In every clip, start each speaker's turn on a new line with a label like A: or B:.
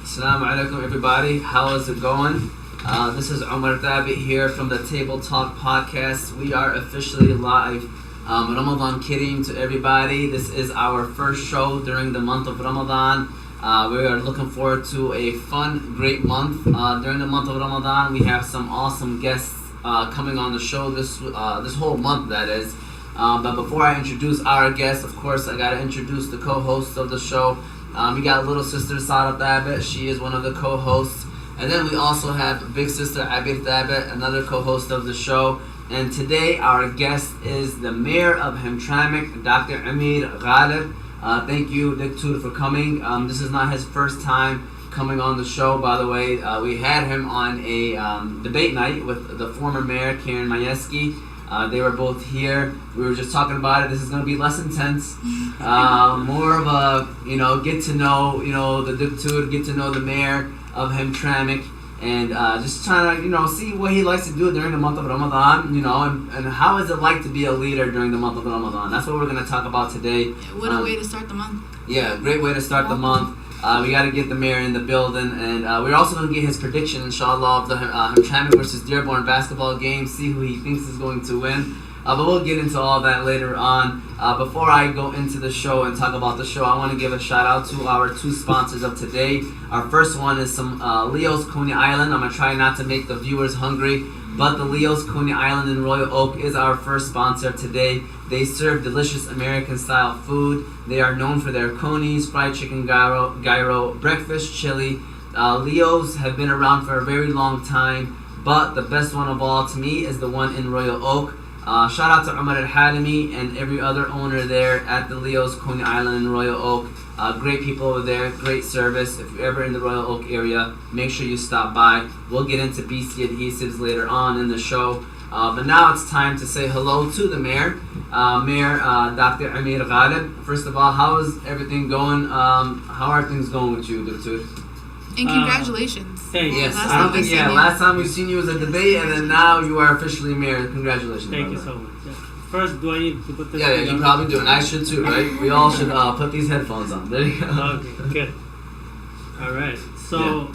A: Assalamu alaikum everybody, how is it going? This is Ameer Ghalib here from the Table Talk podcast. We are officially live. Ramadan kareem to everybody. This is our first show during the month of Ramadan. We are looking forward to a fun, great month. During the month of Ramadan, we have some awesome guests coming on the show this whole month, that is. But before I introduce our guests, of course, I got to introduce the co-hosts of the show. We got little sister Sarah Thabit. She is one of the co-hosts. And then we also have big sister Ameer Ghalib, another co-host of the show. And today our guest is the Mayor of Hamtramck Dr. Ameer Ghalib. Thank you, Dr. for coming. This is not his first time coming on the show, by the way. We had him on a debate night with the former mayor, Karen Majewski. They were both here. We were just talking about it. This is going to be less intense. More of a, get to know, the Dr. Get to know the mayor of Hamtramck. And just trying to, see what he likes to do during the month of Ramadan, and how is it like to be a leader during the month of Ramadan. That's what we're going to talk about today.
B: Yeah, what a way to start the month.
A: Yeah, great way to start the month. We got to get the mayor in the building, and we're also going to get his prediction, inshallah, of the Hamtramck versus Dearborn basketball game, see who he thinks is going to win. But we'll get into all that later on. Before I go into the show and talk about the show, I want to give a shout out to our two sponsors of today. Our first one is some Leo's Coney Island. I'm going to try not to make the viewers hungry, but the Leo's Coney Island in Royal Oak is our first sponsor today. They serve delicious American-style food. They are known for their conies, fried chicken gyro, breakfast chili. Leo's have been around for a very long time, but the best one of all to me is the one in Royal Oak. Shout out to Umar al-Halimi and every other owner there at the Leo's Coney Island in Royal Oak. Great people over there, great service. If you're ever in the Royal Oak area, make sure you stop by. We'll get into BC adhesives later on in the show. But now it's time to say hello to the mayor, Mayor Dr. Ameer Ghalib. First of all, how is everything going? How are things going with you, Dr.?
B: And congratulations.
A: Yes, I don't think, last time we've seen you was a debate, and then now you are officially mayor. Congratulations.
C: Thank you so much. Yeah. First, do I need to put this
A: Yeah, you probably do, and I should too, right? We all should put these headphones on. There you go.
C: Okay, good. All right. So,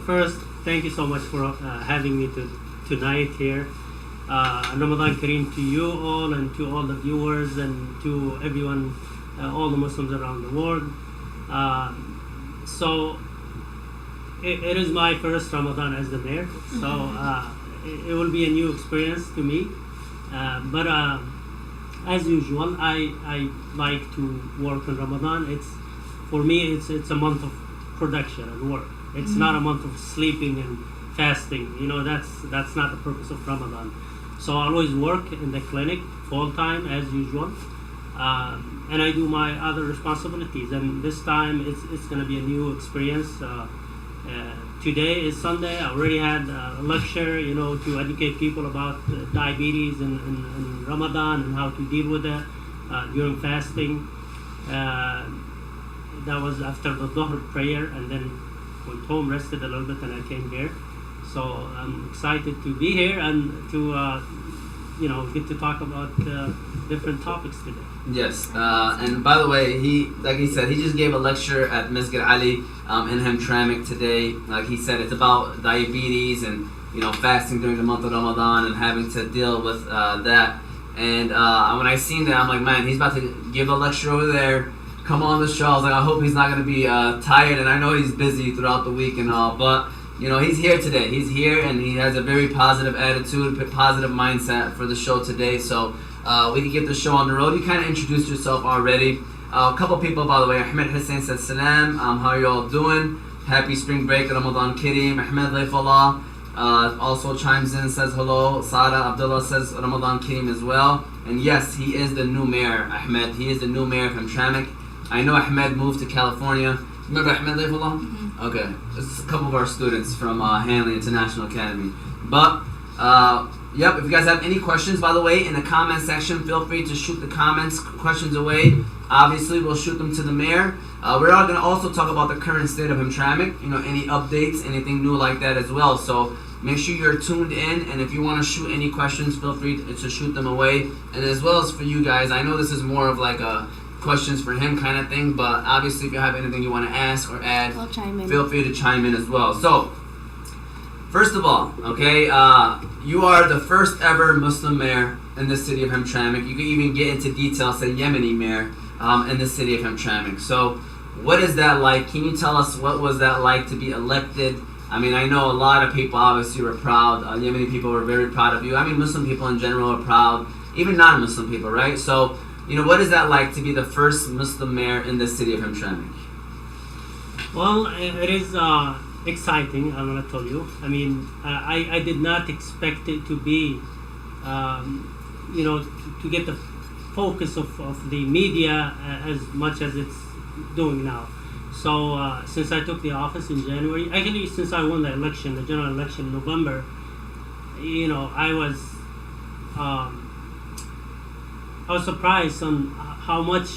C: first, thank you so much for having me tonight here. Ramadan kareem to you all and to all the viewers and to everyone, all the Muslims around the world. It is my first Ramadan as the mayor, so it will be a new experience to me. But as usual, I like to work in Ramadan. For me, it's a month of production and work. It's not a month of sleeping and fasting. That's not the purpose of Ramadan. So I always work in the clinic full time as usual, and I do my other responsibilities. And this time it's going to be a new experience. Today is Sunday. I already had a lecture, to educate people about diabetes and Ramadan and how to deal with it during fasting. That was after the Dhuhr prayer, and then went home, rested a little bit, and I came here. So I'm excited to be here and to get to talk about different topics today.
A: Yes, and by the way, like he said, he just gave a lecture at Masjid Ali in Hamtramck today. Like he said, it's about diabetes and fasting during the month of Ramadan and having to deal with that. And when I seen that, I'm like, man, he's about to give a lecture over there. Come on the show. I was like, I hope he's not going to be tired. And I know he's busy throughout the week and all, but he's here today. He's here, and he has a very positive attitude, positive mindset for the show today. So we can get the show on the road. You kind of introduced yourself already. A couple people, by the way. Ahmed Hussein says salam. How are you all doing? Happy spring break, Ramadan kareem. Ahmed Laifullah also chimes in, says hello. Sara Abdullah says Ramadan kareem as well. And yes, he is the new mayor, Ahmed. He is the new mayor of Hamtramck. I know Ahmed moved to California. Remember Ahmed Laifullah? Mm-hmm. Okay. This is a couple of our students from Hanley International Academy. But, yep, if you guys have any questions, by the way, in the comment section, feel free to shoot the questions away. Obviously, we'll shoot them to the mayor. We're all going to also talk about the current state of Hamtramck, any updates, anything new like that as well. So make sure you're tuned in, and if you want to shoot any questions, feel free to shoot them away. And as well as for you guys, I know this is more of like a questions for him kind of thing. But obviously, if you have anything you want to ask or add,
B: I'll chime in.
A: feel free to chime in as well. So, first of all, okay, you are the first ever Muslim mayor in the city of Hamtramck. You can even get into detail, say Yemeni mayor in the city of Hamtramck. So, what is that like? Can you tell us what was that like to be elected? I mean, I know a lot of people obviously were proud. Yemeni people were very proud of you. I mean, Muslim people in general are proud, even non-Muslim people, right? So, you know, what is that like to be the first Muslim mayor in the city of Hamtramck?
C: Well, it is exciting, I'm going to tell you. I mean, I did not expect it to be, you know, to get the focus of the media as much as it's doing now. So since I took the office in January, actually since I won the election, the general election in November, you know, I was surprised on how much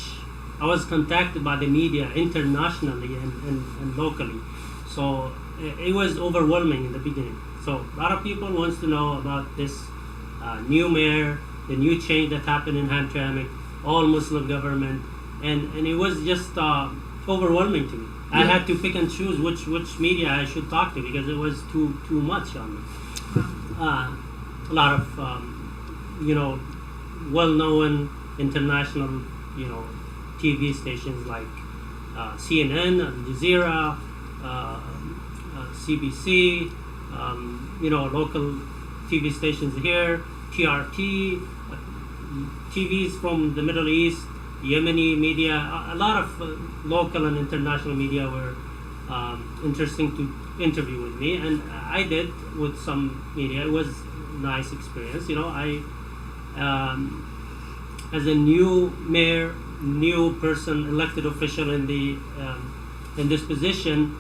C: I was contacted by the media internationally and locally. So it was overwhelming in the beginning. So a lot of people wants to know about this new mayor, the new change that happened in Hamtramck, all Muslim government, and it was just overwhelming to me. I had to pick and choose which media I should talk to because it was too much on me. A lot of you know, well-known international, you know, TV stations like CNN, Al Jazeera, CBC, you know, local TV stations here, TRT, TVs from the Middle East, Yemeni media, a lot of local and international media were interesting to interview with me, and I did with some media. It was a nice experience. You know, I as a new mayor, new person, elected official in the in this position,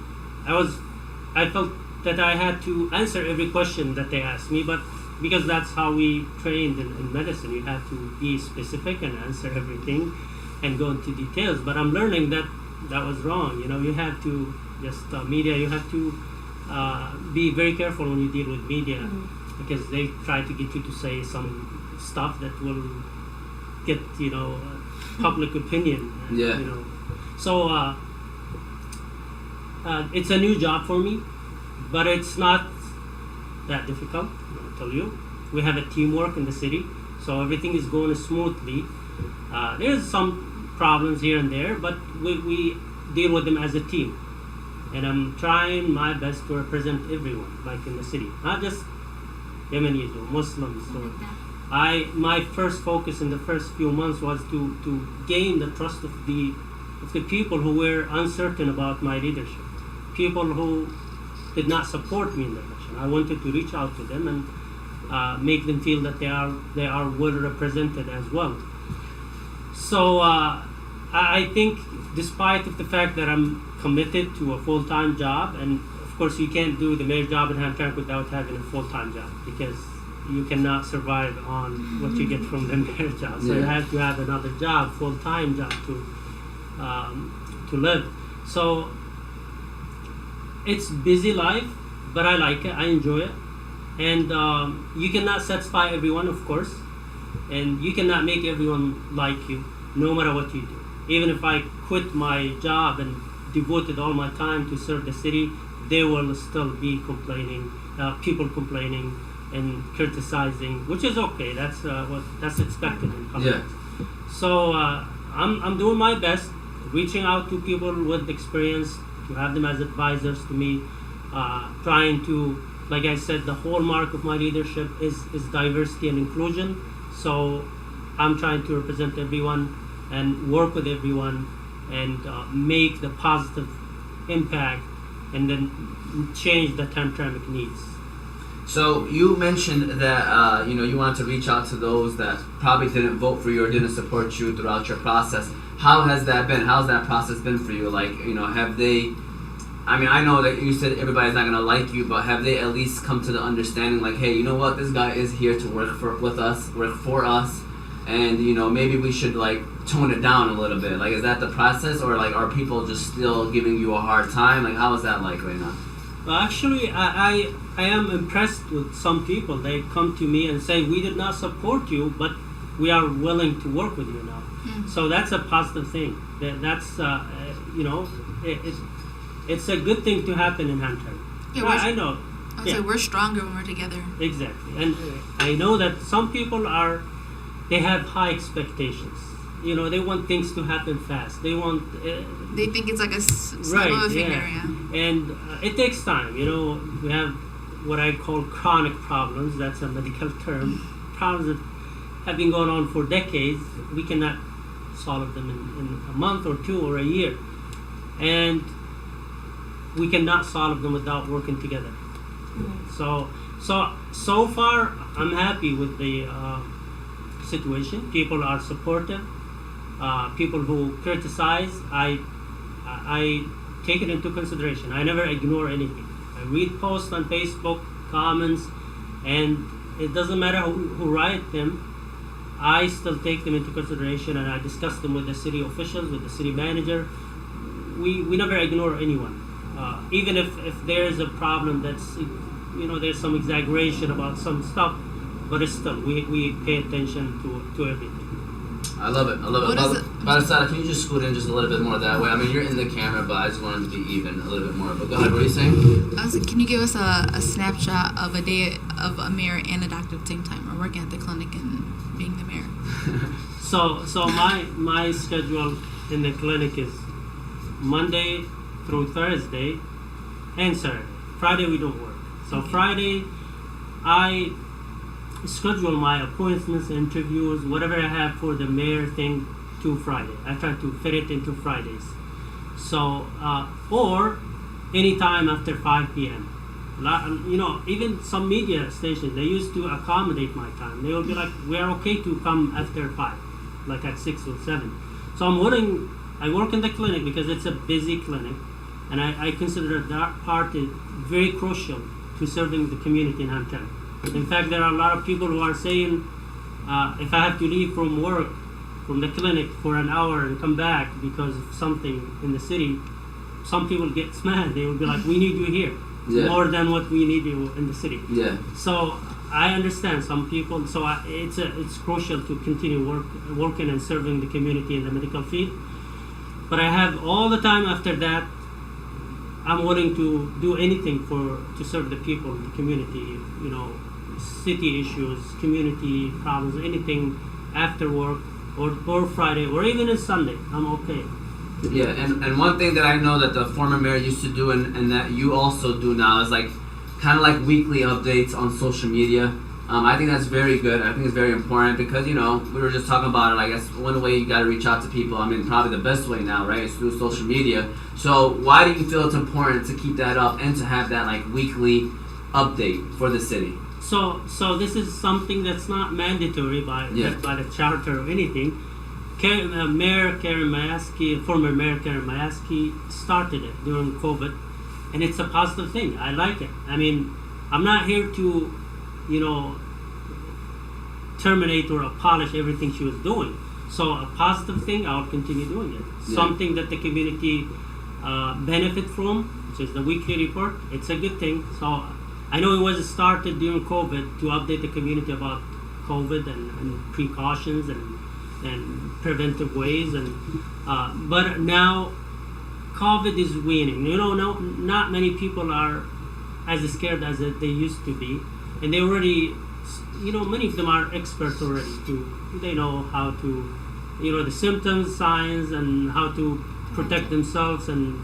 C: I felt that I had to answer every question that they asked me, but because that's how we trained in medicine, you have to be specific and answer everything and go into details. But I'm learning that that was wrong. You know, you have to just media. You have to be very careful when you deal with media, because they try to get you to say some stuff that will get, you know, public opinion. And,
A: Yeah.
C: You know, so it's a new job for me, but it's not that difficult. I'll tell you, we have a teamwork in the city, so everything is going smoothly. There's some problems here and there, but we deal with them as a team. And I'm trying my best to represent everyone, like in the city, not just Yemenis or Muslims. Or my first focus in the first few months was to gain the trust of the people who were uncertain about my leadership, people who did not support me in the election. I wanted to reach out to them and make them feel that they are well represented as well. So I think, despite of the fact that I'm committed to a full-time job, and of course you can't do the mayor job in Hamtramck without having a full-time job, because you cannot survive on what you get from the mayor job. So you have to have another job, full-time job to live. So it's busy life, but I like it. I enjoy it. And you cannot satisfy everyone, of course, and you cannot make everyone like you, no matter what you do. Even if I quit my job and devoted all my time to serve the city, there will still be people complaining and criticizing, which is okay. That's expected in politics.
A: Yeah.
C: So I'm doing my best, reaching out to people with experience to have them as advisors to me, trying to, like I said, the hallmark of my leadership is diversity and inclusion. So I'm trying to represent everyone and work with everyone and make the positive impact and then change that Hamtramck needs.
A: So you mentioned that you wanted to reach out to those that probably didn't vote for you or didn't support you throughout your process. How has that been? How's that process been for you? Like, have they? I mean, I know that you said everybody's not gonna like you, but have they at least come to the understanding, like, hey, you know what, this guy is here to work for us, and maybe we should like tone it down a little bit. Like, is that the process, or like are people just still giving you a hard time? Like, how is that like right now?
C: Well, actually, I am impressed with some people. They come to me and say, we did not support you, but we are willing to work with you now.
B: Mm.
C: So that's a positive thing. That's you know, it's a good thing to happen in Hamtramck.
B: Yeah,
C: I know.
B: I was like, we're stronger when we're together.
C: Exactly, and I know that some people they have high expectations. You know, they want things to happen fast. They want.
B: They think it's like a snap
C: Right,
B: of a finger,
C: yeah. And it takes time. You know, we have what I call chronic problems. That's a medical term. Problems that have been going on for decades. We cannot solve them in a month or two or a year, and we cannot solve them without working together. So far, I'm happy with the situation. People are supportive. People who criticize, I take it into consideration. I never ignore anything. I read posts on Facebook, comments, and it doesn't matter who write them. I still take them into consideration, and I discuss them with the city officials, with the city manager. We never ignore anyone. Even if there is a problem that's, you know, there's some exaggeration about some stuff, but it's still, we pay attention to everything.
A: I love it. I love it. Balasada, can you just scoot in just a little bit more that way? I mean, you're in the camera, but I just wanted to be even a little bit more. But go ahead, what are you saying?
B: I was like, can you give us a snapshot of a day of a mayor and a doctor at the same time, or working at the clinic and being the mayor?
C: So my schedule in the clinic is Monday through Thursday and Saturday. Friday we don't work. So Friday I schedule my appointments, interviews, whatever I have for the mayor thing to Friday. I try to fit it into Fridays. So or anytime after 5 p.m. You know, even some media stations, they used to accommodate my time. They would be like, we are okay to come after 5, like at 6 or 7. So I'm willing. I work in the clinic because it's a busy clinic, and I consider that part is very crucial to serving the community in Hamtramck. In fact, there are a lot of people who are saying, if I have to leave from work, from the clinic for an hour and come back because of something in the city, some people get mad. They will be like, we need you here.
A: Yeah.
C: More than what we need you in the city.
A: Yeah.
C: So I understand some people. So it's crucial to continue working and serving the community in the medical field. But I have all the time after that. I'm willing to do anything to serve the people, the community. You know, city issues, community problems, anything after work or Friday or even on Sunday. I'm okay.
A: Yeah, and one thing that I know that the former mayor used to do and that you also do now is like kind of like weekly updates on social media. I think that's very good. I think it's very important because, you know, we were just talking about it. I guess one way you got to reach out to people, I mean, probably the best way now, right, is through social media. So why do you feel it's important to keep that up and to have that like weekly update for the city?
C: So this is something that's not mandatory by the charter or anything. Mayor Karen Mayaski, former Mayor Karen Mayaski, started it during COVID, and it's a positive thing. I like it. I mean, I'm not here to, you know, terminate or abolish everything she was doing. So a positive thing, I'll continue doing it.
A: Yeah.
C: Something that the community benefit from, which is the weekly report. It's a good thing. So I know it was started during COVID to update the community about COVID and precautions and preventive ways, and but now COVID is waning. You know, not many people are as scared as they used to be, and they already, you know, many of them are experts already. They know how to, you know, the symptoms, signs, and how to protect themselves, and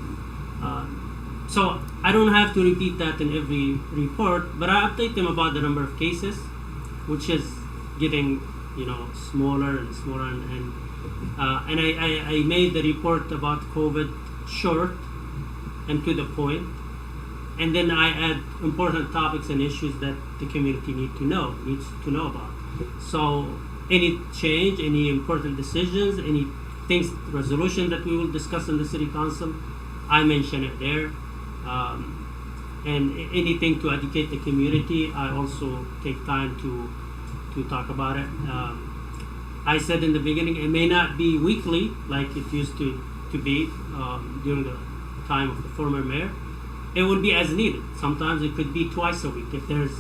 C: so I don't have to repeat that in every report, but I update them about the number of cases, which is getting, you know, smaller and smaller, and I made the report about COVID short and to the point, and then I add important topics and issues that the community needs to know about. So any change, any important decisions, any things, resolution that we will discuss in the city council, I mention it there, and anything to educate the community, I also take time to talk about it. I said in the beginning, it may not be weekly like it used to be during the time of the former mayor. It would be as needed. Sometimes it could be twice a week if there's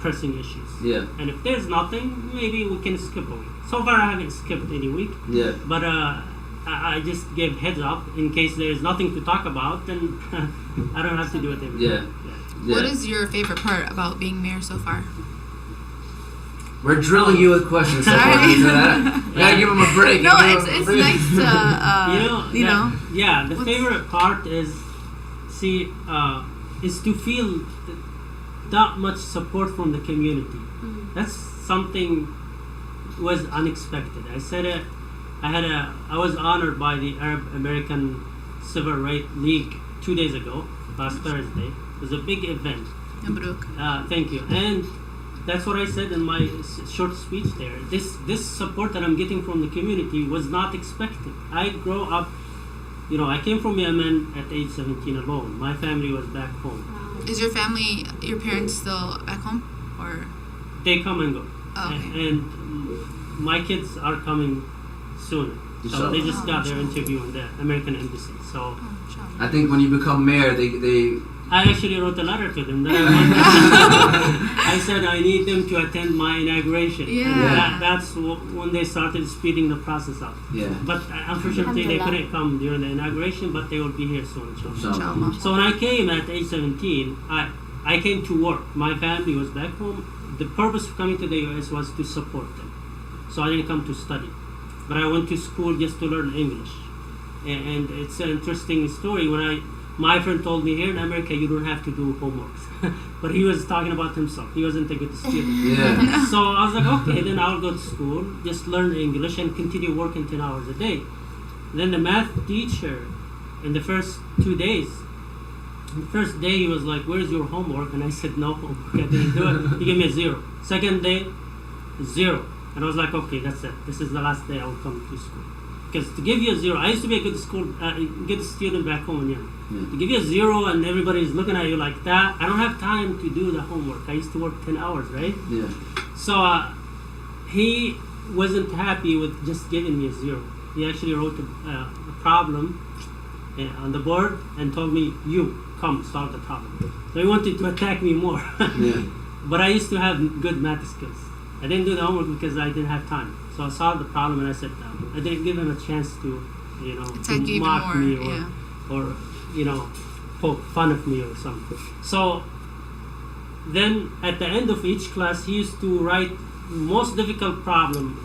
C: pressing issues.
A: Yeah.
C: And if there's nothing, maybe we can skip a week. So far, I haven't skipped any week.
A: Yeah.
C: But I just gave heads up in case there's nothing to talk about, then I don't have to do it every
A: Yeah.
C: day.
A: Yeah.
B: What is your favorite part about being mayor so far?
A: We're drilling you with questions. So far.
B: Sorry.
A: We gotta give him a break.
B: No,
A: Give him
B: it's
A: a break.
B: nice to
C: Yeah, the
B: What's-
C: favorite part is to feel that much support from the community. That's something was unexpected. I was honored by the Arab American Civil Rights League 2 days ago, last Thursday. It was a big event.
B: Mabruk.
C: Thank you. And that's what I said in my short speech there. This support that I'm getting from the community was not expected. I grew up, I came from Yemen at age 17 alone. My family was back home.
B: Is your family, your parents still back home? Or
C: They come and go.
B: oh, okay.
C: And my kids are coming soon. So they just got their interview in the American Embassy. So
B: Oh, inshallah.
A: I think when you become mayor, they
C: I actually wrote a letter to them that I said I need them to attend my inauguration.
B: Yeah.
C: That's when they started speeding the process up.
A: yeah.
C: But unfortunately, they
D: Alhamdulillah.
C: couldn't come during the inauguration, but they will be here soon, inshallah.
B: Inshallah.
C: So when I came at age 17, I came to work. My family was back home. The purpose of coming to the U.S. was to support them. So I didn't come to study. But I went to school just to learn English. And it's an interesting story. My friend told me, here in America, you don't have to do homework. But he was talking about himself. He wasn't a good student.
A: Yeah.
C: So I was like, okay, then I'll go to school, just learn English and continue working 10 hours a day. Then the math teacher, in the first 2 days, the first day he was like, where's your homework? And I said, no homework, I didn't do it. He gave me a 0. Second day, 0. And I was like, okay, that's it. This is the last day I will come to school. Because to give you a 0, I used to be a good student back home in Yemen.
A: Yeah.
C: To give you a 0 and everybody's looking at you like that, I don't have time to do the homework. I used to work 10 hours, right?
A: Yeah.
C: So he wasn't happy with just giving me a 0. He actually wrote a problem on the board and told me, you, come solve the problem. So he wanted to attack me more.
A: Yeah.
C: But I used to have good math skills. I didn't do the homework because I didn't have time. So I solved the problem and I sat down. I didn't give him a chance to,
B: Attack you
C: to
B: even
C: mock
B: more,
C: me
B: yeah.
C: or poke fun of me or something. So then at the end of each class, he used to write most difficult problem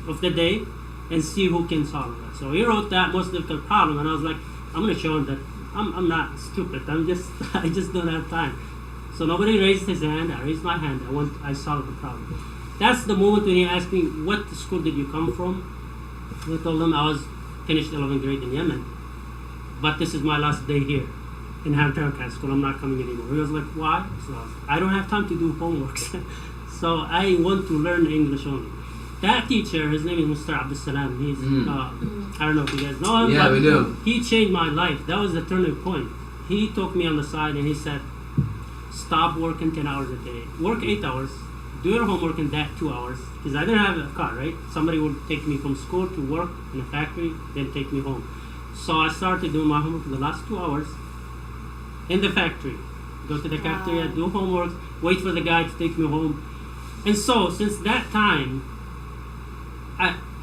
C: of the day and see who can solve it. So he wrote that most difficult problem, and I was like, I'm going to show him that I'm not stupid. I just don't have time. So nobody raised his hand. I raised my hand. I solved the problem. That's the moment when he asked me, what school did you come from? I told him I was finished 11th grade in Yemen, but this is my last day here in Hamtramck High School. I'm not coming anymore. He was like, why? So I was like, I don't have time to do homework. So I want to learn English only. That teacher, his name is Mr. Abdussalam. He's, I don't know if you guys know him.
A: Yeah,
C: but
A: we do.
C: He changed my life. That was the turning point. He took me on the side and he said, stop working 10 hours a day. Work 8 hours. Do your homework in that 2 hours. Because I didn't have a car, right? Somebody would take me from school to work in a factory, then take me home. So I started doing my homework for the last 2 hours in the factory. Go to the cafeteria, do homework, wait for the guy to take me home. And so, since that time,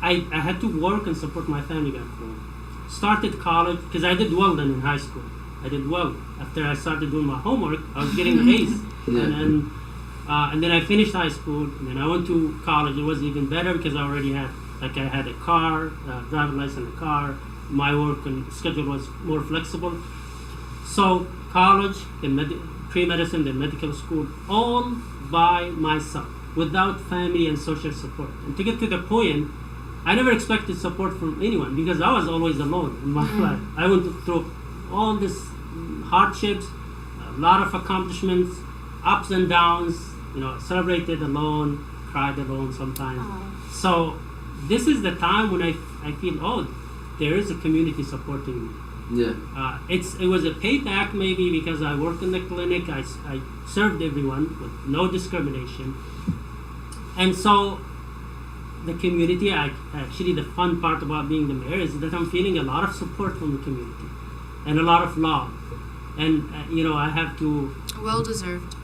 C: I had to work and support my family back home. Started college, because I did well then in high school. I did well. After I started doing my homework, I was getting A's.
A: Yeah.
C: And then I finished high school, and then I went to college. It was even better because I already had, I had a car, driving license, a car. My work and schedule was more flexible. So college, then pre-medicine, then medical school, all by myself, without family and social support. And to get to the point, I never expected support from anyone because I was always alone in my life. I went through all these hardships, a lot of accomplishments, ups and downs, celebrated alone, cried alone sometimes. So this is the time when I feel, there is a community supporting me.
A: Yeah.
C: It was a payback maybe because I worked in the clinic, I served everyone with no discrimination. And so the community, actually the fun part about being the mayor is that I'm feeling a lot of support from the community and a lot of love. And, I have to...
B: Well deserved.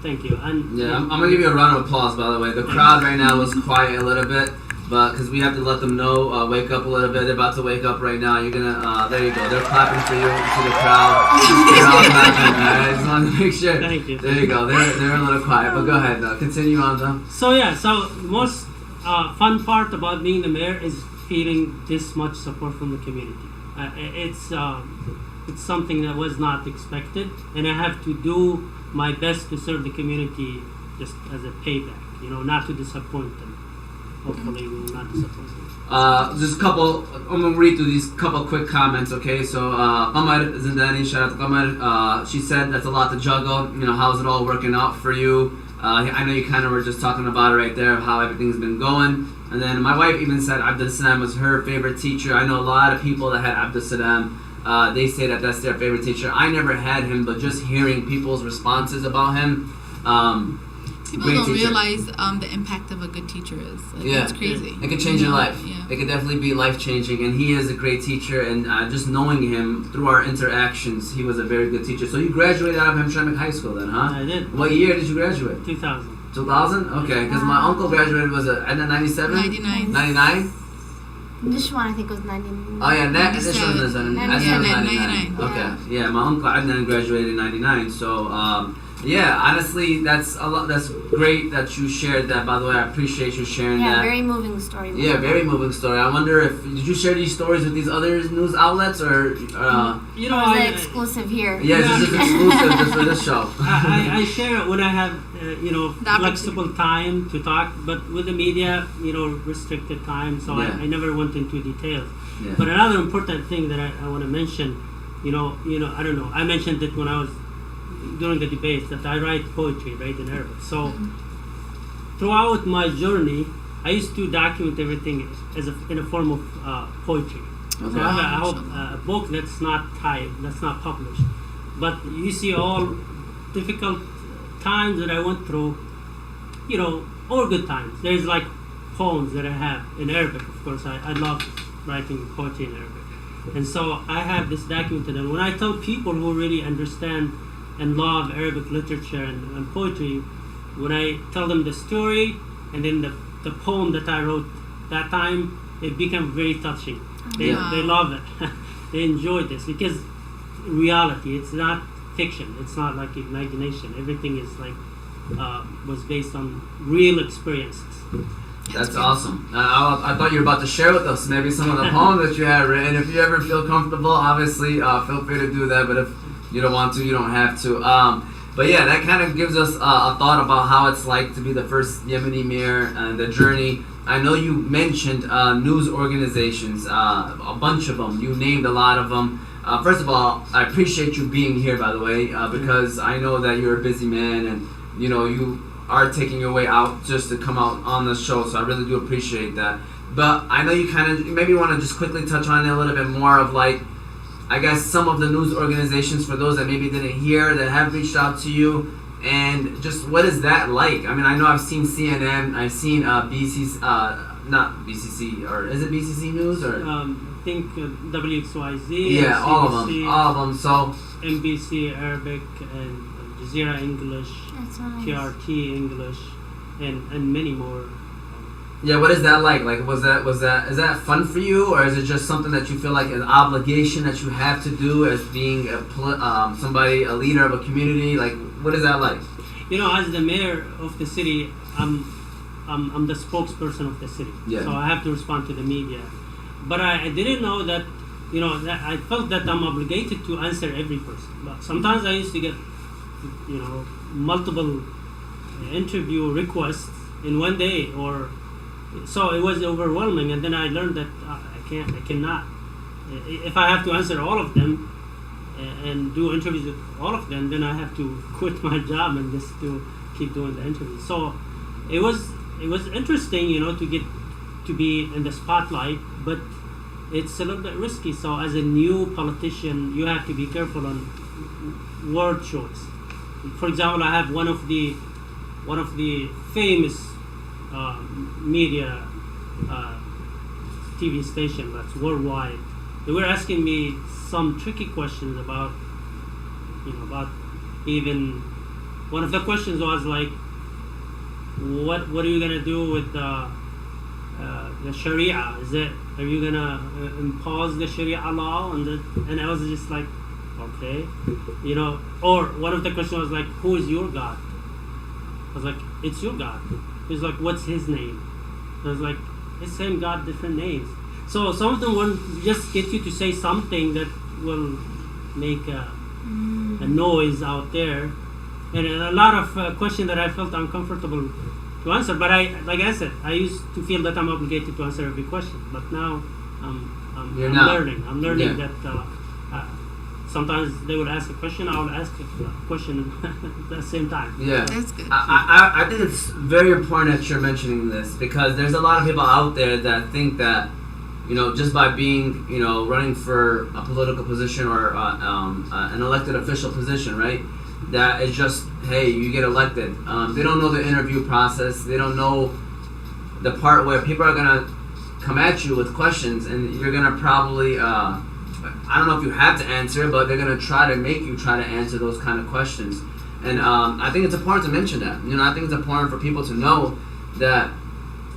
C: Thank you. And
A: Yeah, I'm gonna give you a round of applause. By the way, the crowd right now was quiet a little bit, but because we have to let them know, wake up a little bit. They're about to wake up right now. You're gonna, there you go. They're clapping for you. You see the crowd. They're all clapping. I just wanted to make sure.
C: Thank you.
A: There you go. They're a little quiet, but go ahead. Continue on, though.
C: So the most fun part about being the mayor is feeling this much support from the community. It's something that was not expected, and I have to do my best to serve the community just as a payback, not to disappoint them. Hopefully we will not disappoint them.
A: Just a couple, I'm going to read through these couple quick comments, okay? So, Qamar Zindani, shout out to Qamar. She said that's a lot to juggle. How's it all working out for you? I know you kind of were just talking about it right there, how everything's been going. And then my wife even said Abdul Salam was her favorite teacher. I know a lot of people that had Abdul Salam. They say that that's their favorite teacher. I never had him, but just hearing people's responses about him,
B: people don't realize the impact of a good teacher is. It's crazy.
A: It could change your life.
B: Yeah.
A: It could definitely be life changing, and he is a great teacher. And just knowing him through our interactions, he was a very good teacher. So you graduated out of Hamtramck High School, then, huh?
C: I did.
A: What year did you graduate?
C: 2000.
A: 2000? Okay, because my uncle graduated was it 97?
B: 99.
A: 99?
D: This one I think was 99.
A: Oh yeah, that this one was 99.
B: 99.
A: Okay, yeah, my uncle Adnan graduated in 99. So yeah, honestly, that's a lot. That's great that you shared that. By the way, I appreciate you sharing that.
D: Yeah, very moving story.
A: Yeah, very moving story. I wonder if did you share these stories with these other news outlets or
D: It was exclusive here.
A: yeah, this is exclusive just for this show.
C: I share it when I have
B: The
C: flexible time to talk, but with the media, restricted time, so
A: Yeah.
C: I never went into details.
A: Yeah.
C: But another important thing that I want to mention, I don't know, I mentioned it when I was during the debates that I write poetry, right, in Arabic. So throughout my journey, I used to document everything in a form of poetry.
A: Okay.
C: So I have a book that's not typed, that's not published. But you see all difficult times that I went through, all good times. There's like poems that I have in Arabic, of course. I love writing poetry in Arabic. And so I have this documented. And when I tell people who really understand and love Arabic literature and poetry, when I tell them the story and then the poem that I wrote that time, it became very touching. They love it. They enjoy this because reality, it's not fiction. It's not like imagination. Everything is like was based on real experiences.
A: That's awesome. I thought you were about to share with us maybe some of the poems that you had written. If you ever feel comfortable, obviously feel free to do that. But if you don't want to, you don't have to. But yeah, that kind of gives us a thought about how it's like to be the first Yemeni mayor and the journey. I know you mentioned news organizations, a bunch of them. You named a lot of them. First of all, I appreciate you being here, by the way, because I know that you're a busy man and you are taking your way out just to come out on the show. So I really do appreciate that. But I know you kind of maybe want to just quickly touch on it a little bit more of like, I guess some of the news organizations for those that maybe didn't hear that have reached out to you, and just what is that like? I mean, I know I've seen CNN, I've seen BCC, not BCC, or is it BCC News or?
C: I think WXYZ.
A: Yeah,
C: CBC,
A: all of them. So
C: NBC Arabic and Al Jazeera English,
D: That's nice.
C: TRT English, and many more.
A: yeah, what is that like? Like, is that fun for you, or is it just something that you feel like an obligation that you have to do as being a leader of a community? Like, what is that like?
C: As the mayor of the city, I'm the spokesperson of the city,
A: Yeah.
C: so I have to respond to the media. But I didn't know that, that I felt that I'm obligated to answer every person. But sometimes I used to get, multiple interview requests in one day, so it was overwhelming. And then I learned that I cannot. If I have to answer all of them and do interviews with all of them, then I have to quit my job and just keep doing the interviews. So it was interesting, to be in the spotlight, but it's a little bit risky. So as a new politician, you have to be careful on word choice. For example, I have one of the famous media TV station that's worldwide. They were asking me some tricky questions about even one of the questions was like, what are you gonna do with the Sharia? Are you gonna impose the Sharia law on the? And I was just like, okay, Or one of the questions was like, who is your God? I was like, it's your God. He's like, what's his name? I was like, it's same God, different names. So some of them want just get you to say something that will make a noise out there, and a lot of questions that I felt uncomfortable to answer. But like I said, I used to feel that I'm obligated to answer every question. But now I'm learning. I'm learning that sometimes they would ask a question, I would ask a question at the same time.
A: Yeah,
B: That's good.
A: I think it's very important that you're mentioning this, because there's a lot of people out there that think that, just by being, running for a political position or an elected official position, right? That it's just, hey, you get elected. They don't know the interview process. They don't know the part where people are gonna come at you with questions, and you're gonna probably, I don't know if you have to answer, but they're gonna try to make you try to answer those kind of questions. And I think it's important to mention that. I think it's important for people to know that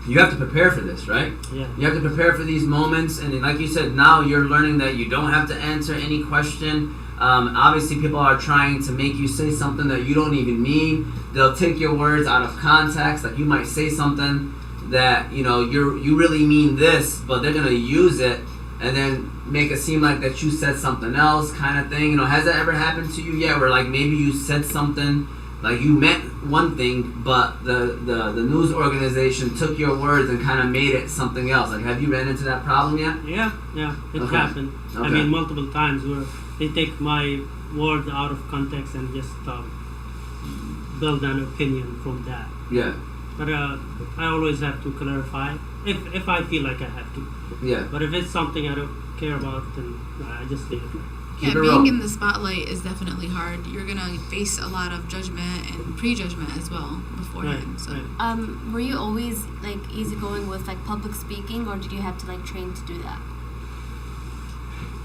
A: you have to prepare for this, right?
C: Yeah.
A: You have to prepare for these moments, and like you said, now you're learning that you don't have to answer any question. Obviously, people are trying to make you say something that you don't even mean. They'll take your words out of context. Like, you might say something that you really mean this, but they're gonna use it and then make it seem like that you said something else, kind of thing. Has that ever happened to you yet, where like maybe you said something like you meant one thing, but the news organization took your words and kind of made it something else? Like, have you ran into that problem yet?
C: Yeah, it
A: Okay.
C: happened.
A: Okay.
C: I mean, multiple times where they take my words out of context and just build an opinion from that.
A: Yeah,
C: But I always have to clarify if I feel like I have to.
A: yeah.
C: But if it's something I don't care about, then I just leave it.
B: Yeah,
A: Keep it
B: being
A: real.
B: in the spotlight is definitely hard. You're gonna face a lot of judgment and prejudgment as well beforehand.
C: Right,
B: So
C: right.
D: Were you always like easygoing with like public speaking, or did you have to like train to do that?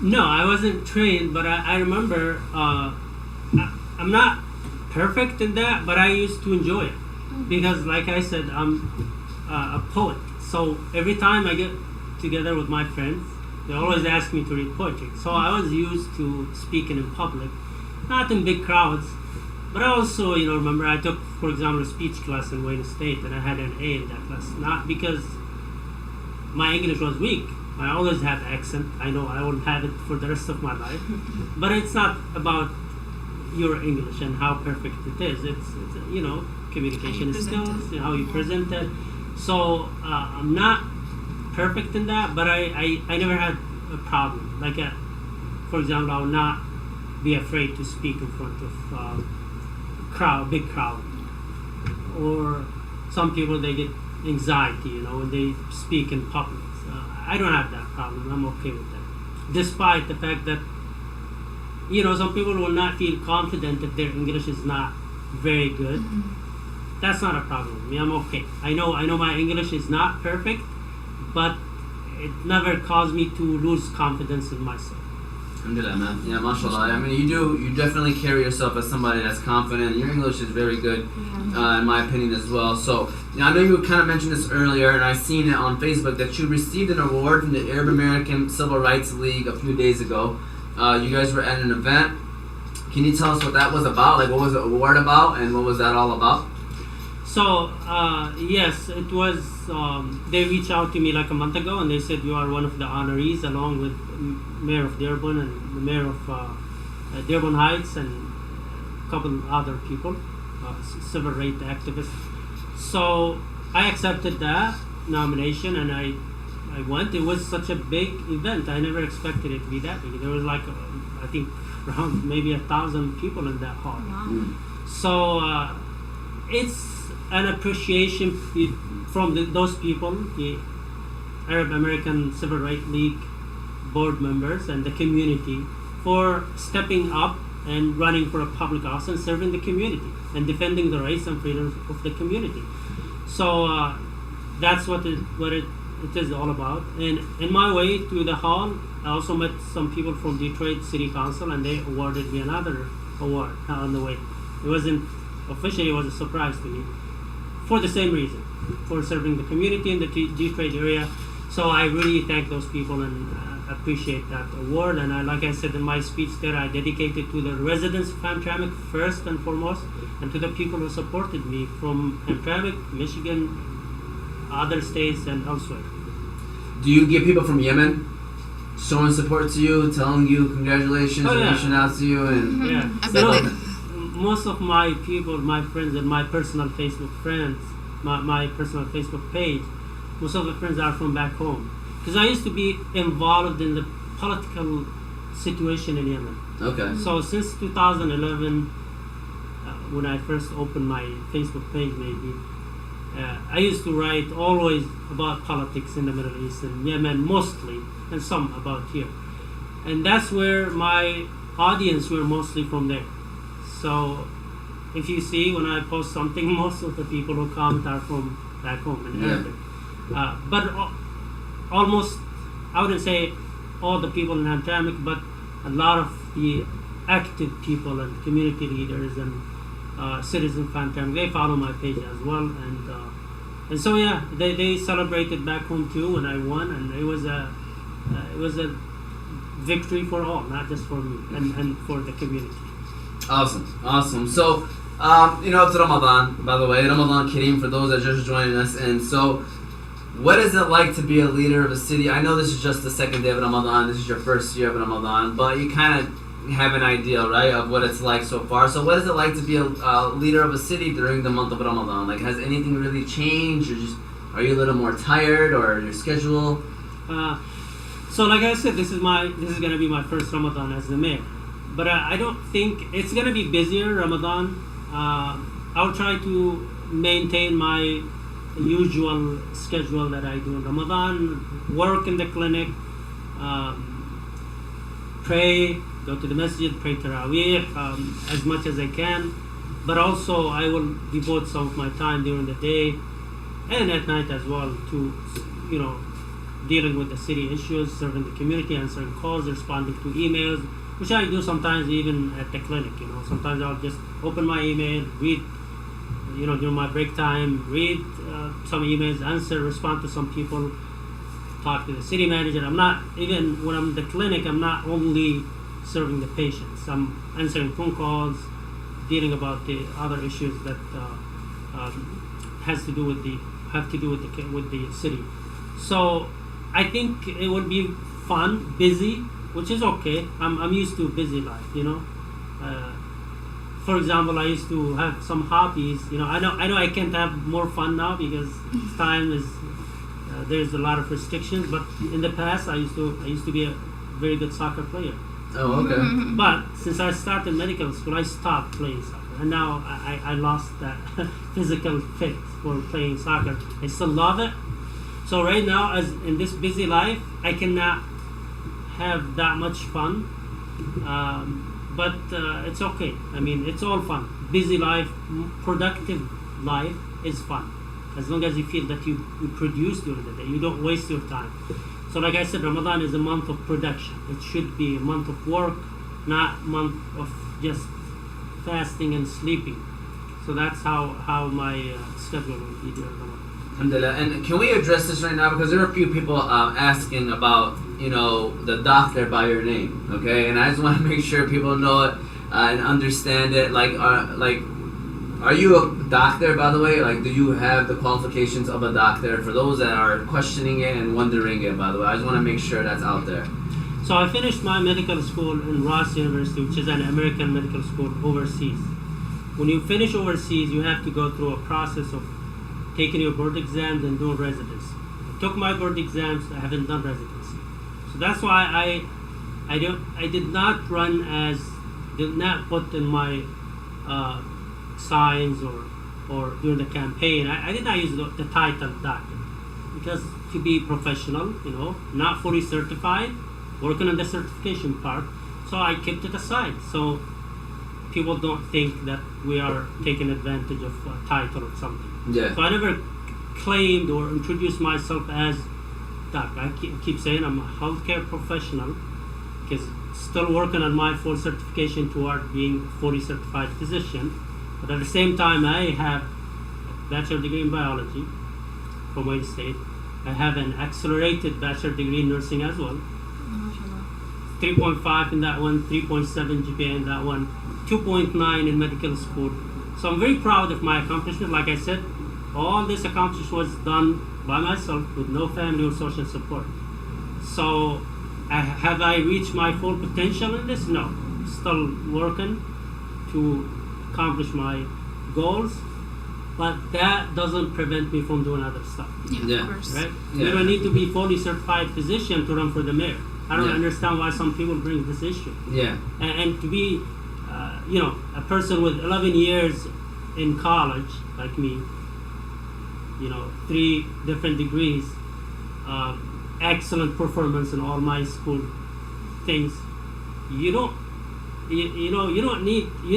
C: No, I wasn't trained, but I remember I'm not perfect in that, but I used to enjoy it because, like I said, I'm a poet. So every time I get together with my friends, they always ask me to read poetry. So I was used to speaking in public, not in big crowds, but I also, remember I took, for example, a speech class in Wayne State, and I had an A in that class, not because my English was weak. I always have accent. I know I won't have it for the rest of my life. But it's not about your English and how perfect it is. It's communication skills, how you present it. So I'm not perfect in that, but I never had a problem. Like, for example, I will not be afraid to speak in front of big crowd. Or some people, they get anxiety, when they speak in public. I don't have that problem. I'm okay with that. Despite the fact that, some people will not feel confident if their English is not very good. That's not a problem. I mean, I'm okay. I know my English is not perfect, but it never caused me to lose confidence in myself.
A: Alhamdulillah, man. Yeah, mashallah. I mean, you definitely carry yourself as somebody that's confident. Your English is very good, in my opinion, as well. So, I know you kind of mentioned this earlier, and I've seen it on Facebook, that you received an award from the Arab American Civil Rights League a few days ago. You guys were at an event. Can you tell us what that was about? Like, what was the award about, and what was that all about?
C: So, yes, it was, they reached out to me like a month ago, and they said you are one of the honorees, along with Mayor of Dearborn and the Mayor of Dearborn Heights and a couple other people, civil rights activists. So I accepted that nomination, and I went. It was such a big event. I never expected it to be that big. There was like, I think, around maybe 1,000 people in that hall.
B: wow.
C: So it's an appreciation from those people, the Arab American Civil Rights League board members and the community, for stepping up and running for a public office and serving the community and defending the rights and freedoms of the community. So that's what it is all about. And in my way to the hall, I also met some people from Detroit City Council, and they awarded me another award on the way. It wasn't officially was a surprise to me, for the same reason, for serving the community in the G-Trade area. So I really thank those people and appreciate that award. And like I said in my speech there, I dedicate it to the residents of Hamtramck first and foremost, and to the people who supported me from Hamtramck, Michigan, other states, and elsewhere.
A: Do you get people from Yemen showing support to you, telling you congratulations, and reaching out to you? And
C: Yeah.
B: I
C: So,
B: bet they-
C: most of my people, my friends, and my personal Facebook friends, my personal Facebook page, most of the friends are from back home. Because I used to be involved in the political situation in Yemen.
A: Okay.
C: So since 2011, when I first opened my Facebook page, maybe, I used to write always about politics in the Middle East and Yemen mostly, and some about here. And that's where my audience were mostly from there. So if you see when I post something, most of the people who comment are from back home in Arabic. But almost, I wouldn't say all the people in Hamtramck, but a lot of the active people and community leaders and citizens of Hamtramck, they follow my page as well. And so yeah, they celebrated back home too when I won, and it was a victory for all, not just for me and for the community.
A: Awesome. So, it's Ramadan, by the way. Ramadan kareem for those that are just joining us. And so, what is it like to be a leader of a city? I know this is just the second day of Ramadan. This is your first year of Ramadan. But you kind of have an idea, right, of what it's like so far. So what is it like to be a leader of a city during the month of Ramadan? Like, has anything really changed? Or are you a little more tired, or your schedule?
C: So like I said, this is going to be my first Ramadan as the mayor. But I don't think it's going to be busier Ramadan. I'll try to maintain my usual schedule that I do in Ramadan, work in the clinic, pray, go to the masjid, pray Taraweeh as much as I can. But also I will devote some of my time during the day and at night as well to, dealing with the city issues, serving the community, answering calls, responding to emails, which I do sometimes even at the clinic. Sometimes I'll just open my email, read, during my break time, read some emails, respond to some people, talk to the city manager. I'm not, even when I'm in the clinic, I'm not only serving the patients. I'm answering phone calls, dealing about the other issues that have to do with the city. So I think it would be fun, busy, which is okay. I'm used to busy life, For example, I used to have some hobbies. I know I can't have more fun now because time is there's a lot of restrictions. But in the past, I used to be a very good soccer player.
A: Oh, okay.
C: But since I started medical school, I stopped playing soccer, and now I lost that physical fit for playing soccer. I still love it. So right now, as in this busy life, I cannot have that much fun. But it's okay. I mean, it's all fun. Busy life, productive life is fun. As long as you feel that you produce during the day, you don't waste your time. So like I said, Ramadan is a month of production. It should be a month of work, not a month of just fasting and sleeping. So that's how my schedule will be during Ramadan.
A: Alhamdulillah. And can we address this right now? Because there are a few people asking about, the doctor by your name, okay? And I just want to make sure people know it and understand it. Are you a doctor, by the way? Like, do you have the qualifications of a doctor? For those that are questioning it and wondering it, by the way, I just want to make sure that's out there.
C: So I finished my medical school in Ross University, which is an American medical school overseas. When you finish overseas, you have to go through a process of taking your board exams and doing residency. I took my board exams. I haven't done residency. So that's why I did not put in my signs or during the campaign. I did not use the title doctor, because to be professional, not fully certified, working on the certification part. So I kept it aside, so people don't think that we are taking advantage of a title or something.
A: Yeah.
C: So I never claimed or introduced myself as doctor. I keep saying I'm a healthcare professional, because still working on my full certification toward being a fully certified physician. But at the same time, I have a bachelor degree in biology from Wayne State. I have an accelerated bachelor degree in nursing as well. 3.5 in that one, 3.7 GPA in that one, 2.9 in medical school. So I'm very proud of my accomplishment. Like I said, all this accomplishment was done by myself with no family or social support. So have I reached my full potential in this? No. Still working to accomplish my goals, but that doesn't prevent me from doing other stuff.
A: Yeah.
B: Of course.
C: Right?
A: Yeah.
C: You don't need to be fully certified physician to run for the mayor. I don't
A: Yeah.
C: understand why some people bring this issue.
A: Yeah.
C: And to be, a person with 11 years in college, like me, 3 different degrees, excellent performance in all my school things. You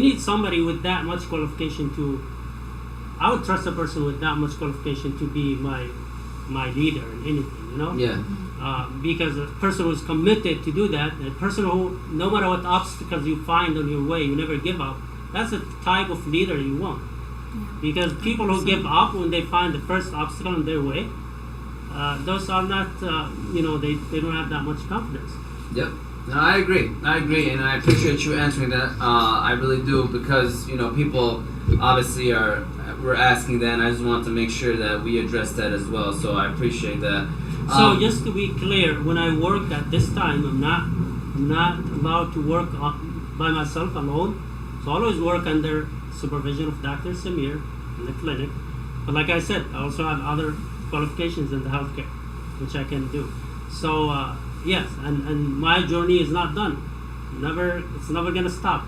C: need somebody with that much qualification to. I would trust a person with that much qualification to be my leader in anything.
A: Yeah.
C: Because a person who's committed to do that, a person who, no matter what obstacles you find on your way, you never give up. That's the type of leader you want. Because people who give up when they find the first obstacle in their way, those are not, they don't have that much confidence.
A: Yep. No, I agree, and I appreciate you answering that. I really do, because people obviously we're asking that, and I just want to make sure that we address that as well. So I appreciate that.
C: So just to be clear, when I work at this time, I'm not allowed to work by myself alone. So I always work under supervision of Dr. Samir in the clinic. But like I said, I also have other qualifications in the healthcare, which I can do. So yes, and my journey is not done. It's never gonna stop.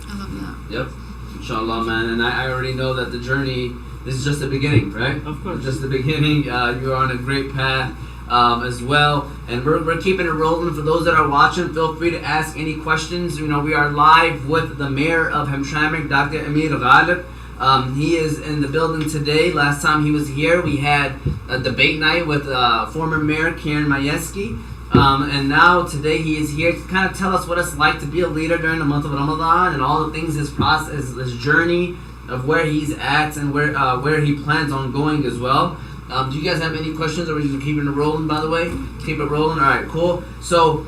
B: I love that.
A: Yep. Inshallah, man. And I already know that the journey, this is just the beginning, right?
C: Of course.
A: Just the beginning. You're on a great path as well. And we're keeping it rolling. For those that are watching, feel free to ask any questions. We are live with the Mayor of Hamtramck, Dr. Ameer Ghalib. He is in the building today. Last time he was here, we had a debate night with former Mayor Karen Mayeski. And now today he is here to kind of tell us what it's like to be a leader during the month of Ramadan and all the things, his process, his journey of where he's at and where he plans on going as well. Do you guys have any questions, or are we just keeping it rolling, by the way? Keep it rolling? All right, cool. So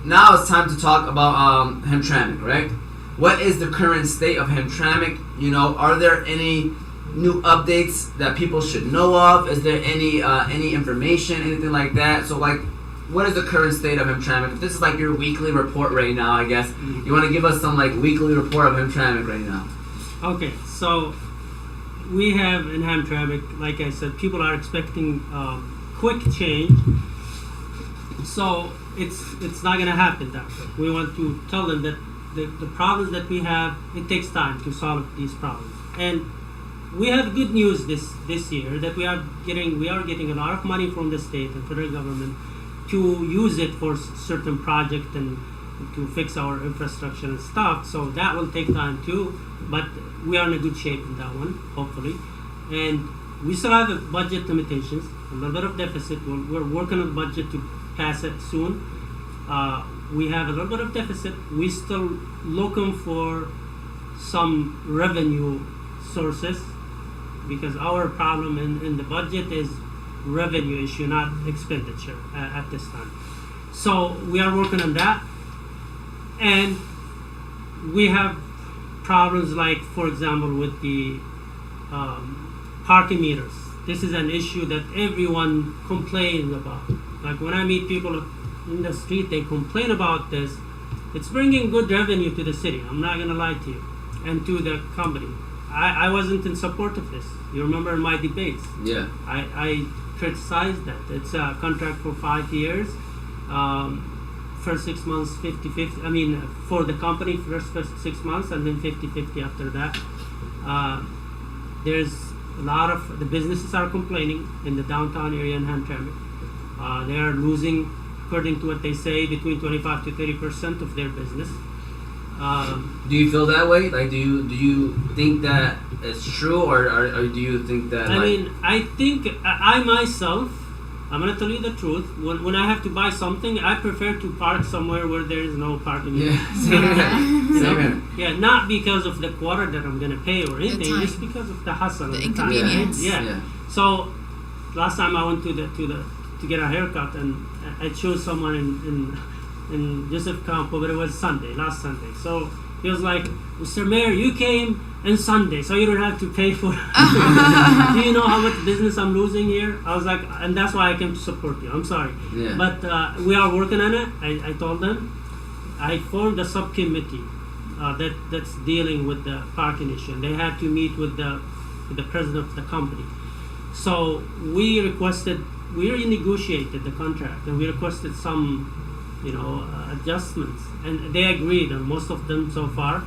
A: now it's time to talk about Hamtramck, right? What is the current state of Hamtramck? Are there any new updates that people should know of? Is there any information, anything like that? So what is the current state of Hamtramck? If this is like your weekly report right now, I guess you want to give us some weekly report of Hamtramck right now.
C: Okay, so we have in Hamtramck, like I said, people are expecting quick change. So it's not going to happen that way. We want to tell them that the problems that we have, it takes time to solve these problems. And we have good news this year that we are getting a lot of money from the state and federal government to use it for certain projects and to fix our infrastructure and stuff. So that will take time too, but we are in a good shape in that one, hopefully. And we still have budget limitations, a little bit of deficit. We're working on the budget to pass it soon. We have a little bit of deficit. We still looking for some revenue sources, because our problem in the budget is revenue issue, not expenditure at this time. So we are working on that, and we have problems like, for example, with the parking meters. This is an issue that everyone complains about. Like when I meet people in the street, they complain about this. It's bringing good revenue to the city. I'm not gonna lie to you, and to the company. I wasn't in support of this. You remember in my debates?
A: Yeah.
C: I criticized that. It's a contract for 5 years. First 6 months, 50-50. I mean, for the company, first 6 months, and then 50-50 after that. There's a lot of the businesses are complaining in the downtown area in Hamtramck. They are losing, according to what they say, between 25 to 30% of their business.
A: Do you feel that way? Do you think that it's true, or do you think that?
C: I mean, I think I myself I'm gonna tell you the truth. When I have to buy something, I prefer to park somewhere where there is no parking.
A: Yeah, same here. Same here.
C: Yeah, not because of the quarter that I'm gonna pay or anything,
B: time.
C: just because of the hustle.
B: The
C: and time.
B: inconvenience.
C: Yeah. So last time I went to get a haircut, and I chose someone in Joseph Campo, but it was last Sunday. So he was like, "Mr. Mayor, you came on Sunday, so you don't have to pay for it." Do you know how much business I'm losing here? I was like, and that's why I came to support you. I'm sorry.
A: Yeah.
C: But we are working on it. I told them. I formed a subcommittee that's dealing with the parking issue. And they had to meet with the president of the company. So we renegotiated the contract, and we requested some, adjustments, and they agreed on most of them so far.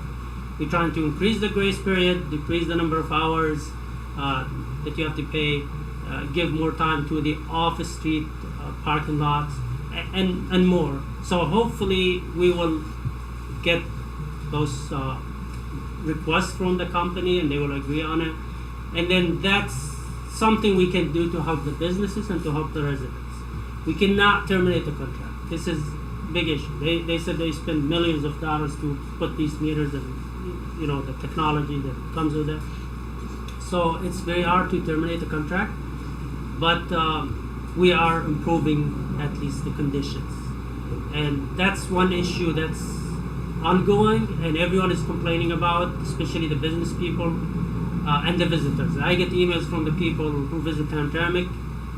C: We're trying to increase the grace period, decrease the number of hours that you have to pay, give more time to the off street parking lots, and more. So hopefully we will get those requests from the company, and they will agree on it. And then that's something we can do to help the businesses and to help the residents. We cannot terminate the contract. This is a big issue. They said they spend millions of dollars to put these meters and the technology that comes with it. So it's very hard to terminate the contract, but we are improving at least the conditions. And that's one issue that's ongoing and everyone is complaining about, especially the business people and the visitors. I get emails from the people who visit Hamtramck,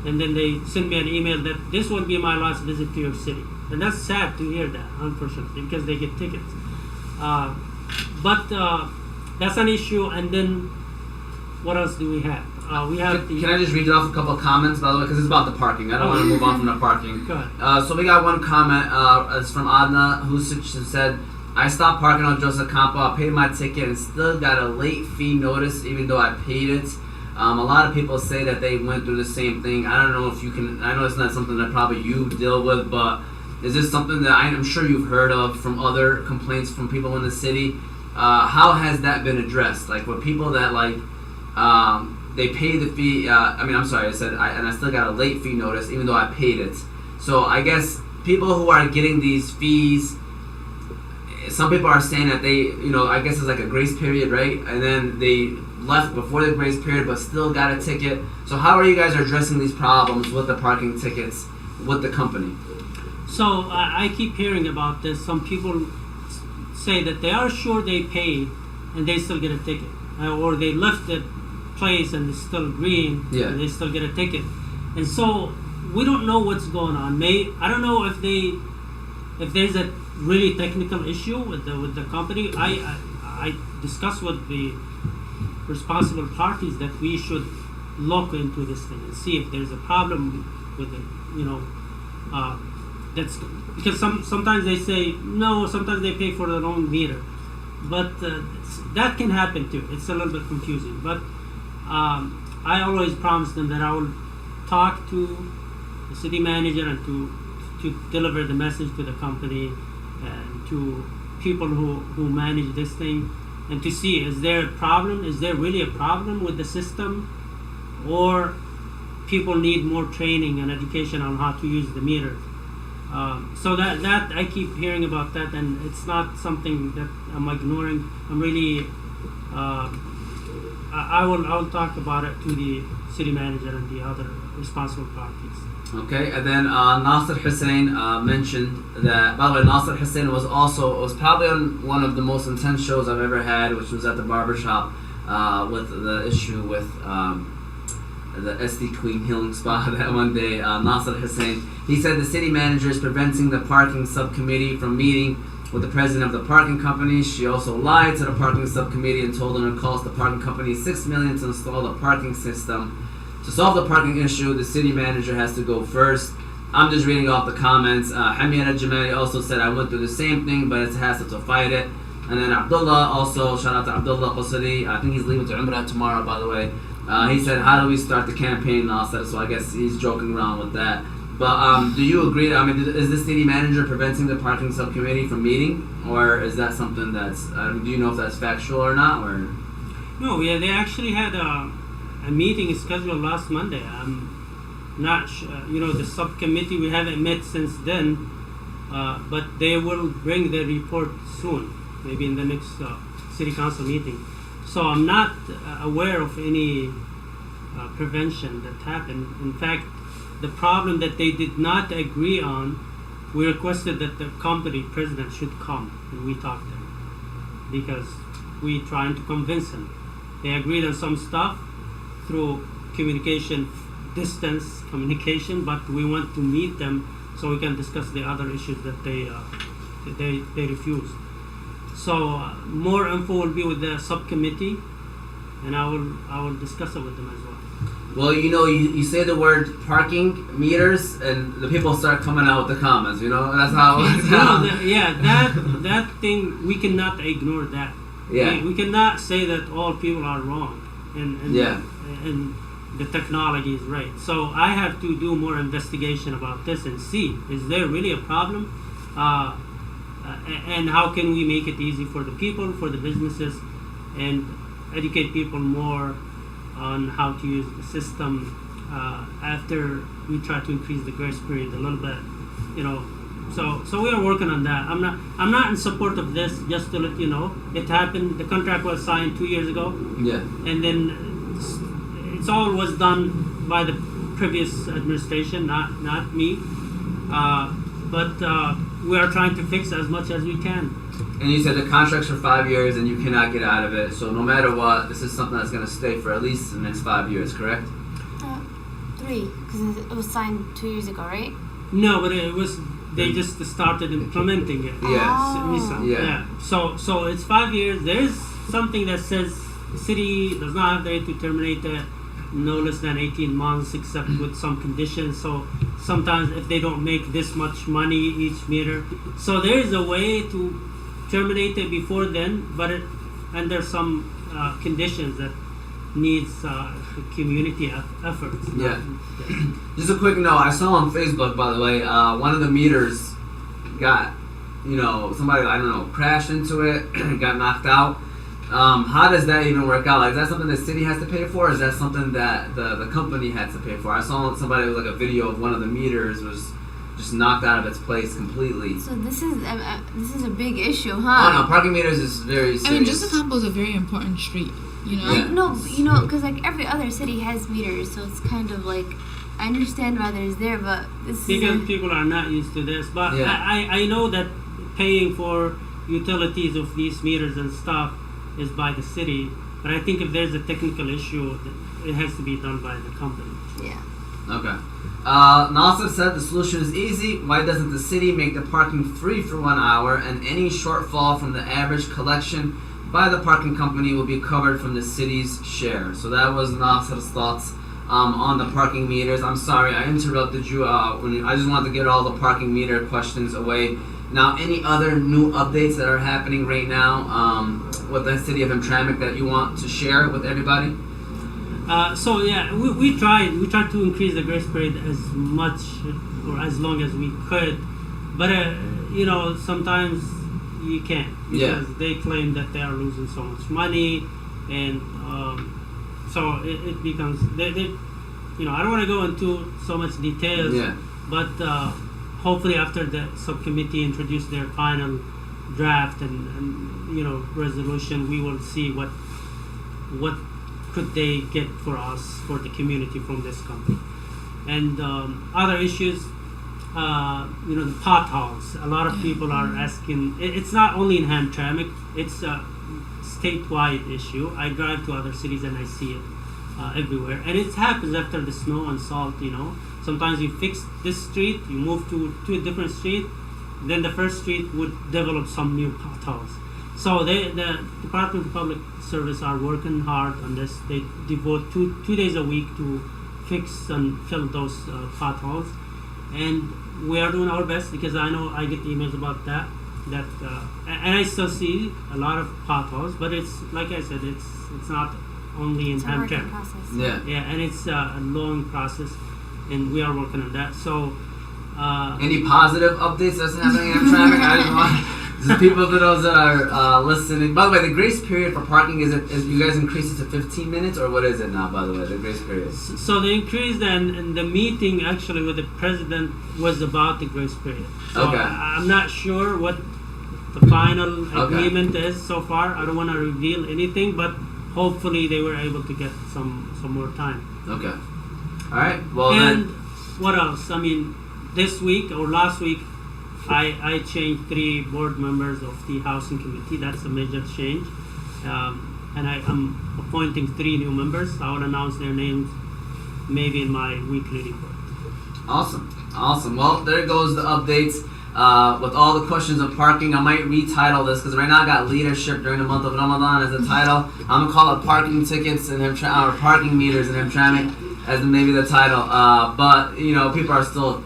C: and then they send me an email that this will be my last visit to your city. And that's sad to hear that, unfortunately, because they get tickets. But that's an issue. And then what else do we have? We have
A: Can I just read off a couple of comments, by the way, because it's about the parking. I don't want to move on from the parking.
C: Go ahead.
A: So we got one comment. It's from Adna, who said, "I stopped parking on Joseph Campo. I paid my ticket and still got a late fee notice, even though I paid it." A lot of people say that they went through the same thing. I don't know if you can. I know it's not something that probably you deal with, but is this something that I'm sure you've heard of from other complaints from people in the city? How has that been addressed? Like, with people that they pay the fee. I'm sorry. I said, and I still got a late fee notice, even though I paid it. So I guess people who are getting these fees, some people are saying that they, I guess it's like a grace period, right? And then they left before the grace period, but still got a ticket. So how are you guys addressing these problems with the parking tickets with the company?
C: So I keep hearing about this. Some people say that they are sure they paid and they still get a ticket, or they left the place and it's still green, and they still get a ticket. And so we don't know what's going on. I don't know if there's a really technical issue with the company. I discussed with the responsible parties that we should look into this thing and see if there's a problem with it. That's because sometimes they say no, sometimes they pay for their own meter, but that can happen too. It's a little bit confusing, but I always promise them that I will talk to the city manager and to deliver the message to the company and to people who manage this thing, and to see, is there a problem? Is there really a problem with the system, or people need more training and education on how to use the meter? So that I keep hearing about that, and it's not something that I'm ignoring. I'm really I will talk about it to the city manager and the other responsible parties.
A: Okay, and then Nasser Hussein mentioned that, by the way, Nasser Hussein was probably on one of the most intense shows I've ever had, which was at the barbershop with the issue with the SD Queen healing spa that one day. Nasser Hussein, he said the city manager is preventing the parking subcommittee from meeting with the president of the parking company. She also lied to the parking subcommittee and told them it cost the parking company $6 million to install the parking system. To solve the parking issue, the city manager has to go first. I'm just reading off the comments. Hamir al-Jamali also said, I went through the same thing, but it's a hassle to fight it. And then Abdullah also, shout out to Abdullah Qasri. I think he's leaving to Umrah tomorrow, by the way. He said, how do we start the campaign? And all that. So I guess he's joking around with that. But do you agree? Is the city manager preventing the parking subcommittee from meeting? Or is that something that's, do you know if that's factual or not? Or No,
C: yeah, they actually had a meeting scheduled last Monday. not the subcommittee, we haven't met since then, but they will bring their report soon, maybe in the next city council meeting. So I'm not aware of any prevention that happened. In fact, the problem that they did not agree on, we requested that the company president should come and we talked to him because we trying to convince him. They agreed on some stuff through communication, distance communication, but we want to meet them so we can discuss the other issues that they refused. So more info will be with the subcommittee, and I will discuss it with them as well.
A: Well, you say the word parking meters, and the people start coming out with the comments. That's how.
C: That thing we cannot ignore that.
A: Yeah.
C: We cannot say that all people are wrong, and the technology is right. So I have to do more investigation about this and see, is there really a problem? And how can we make it easy for the people, for the businesses, and educate people more on how to use the system after we try to increase the grace period a little bit, So we are working on that. I'm not in support of this. Just to let you know, it happened. The contract was signed 2 years ago.
A: Yeah.
C: And then it's all was done by the previous administration, not me. But we are trying to fix as much as we can.
A: And you said the contract's for 5 years and you cannot get out of it. So no matter what, this is something that's going to stay for at least the next 5 years, correct?
D: 3, because it was signed 2 years ago, right?
C: No, but it was. They just started implementing it.
A: Yeah.
C: So it's 5 years. There is something that says the city does not have the right to terminate it no less than 18 months, except with some conditions. So sometimes if they don't make this much money each meter, so there is a way to terminate it before then, but there's some conditions that needs community efforts.
A: Yeah. Just a quick note, I saw on Facebook, by the way, one of the meters got, somebody, I don't know, crashed into it, got knocked out. How does that even work out? Like, is that something the city has to pay for, or is that something that the company has to pay for? I saw somebody with like a video of one of the meters was just knocked out of its place completely.
D: So this is a big issue, huh?
A: Oh no, parking meters is very serious.
B: I mean, Joseph Campbell is a very important street,
A: Yeah.
D: No, because like every other city has meters, so it's kind of like I understand why there's there, but this
C: because people are not used to this. But
A: Yeah.
C: I know that paying for utilities of these meters and stuff is by the city, but I think if there's a technical issue, it has to be done by the company.
D: Yeah.
A: Okay. Nasser said the solution is easy. Why doesn't the city make the parking free for 1 hour, and any shortfall from the average collection by the parking company will be covered from the city's share? So that was Nasser's thoughts on the parking meters. I'm sorry I interrupted you. I just wanted to get all the parking meter questions away. Now, any other new updates that are happening right now with the city of Hamtramck that you want to share with everybody?
C: We tried to increase the grace period as much or as long as we could, but sometimes you can't because they claim that they are losing so much money, and so it becomes I don't want to go into so much details, but hopefully after the subcommittee introduce their final draft and resolution, we will see what could they get for us, for the community from this company. And other issues, the potholes. A lot of people are asking. It's not only in Hamtramck, it's a statewide issue. I drive to other cities and I see it everywhere. And it happens after the snow and salt, Sometimes you fix this street, you move to a different street, then the first street would develop some new potholes. So the Department of Public Service are working hard on this. They devote two days a week to fix and fill those potholes, and we are doing our best because I know I get emails about that, and I still see a lot of potholes. But it's like I said, it's not only in Hamtramck. And it's a long process, and we are working on that. So.
A: Any positive updates that's happening in Hamtramck? I don't know. Just people for those that are listening. By the way, the grace period for parking is you guys increased it to 15 minutes, or what is it now? By the way, the grace period.
C: So they increased, and the meeting actually with the president was about the grace period. So
A: Okay.
C: I'm not sure what the final
A: Okay.
C: agreement is so far. I don't want to reveal anything, but hopefully they were able to get some more time.
A: Okay. All right. Well
C: And
A: then.
C: what else? I mean, this week or last week, I changed 3 board members of the housing committee. That's a major change. And I'm appointing 3 new members. I will announce their names maybe in my weekly report.
A: Awesome. Well, there goes the updates. With all the questions of parking, I might retitle this because right now I got leadership during the month of Ramadan as the title. I'm gonna call it parking tickets and or parking meters in Hamtramck as maybe the title. But people are still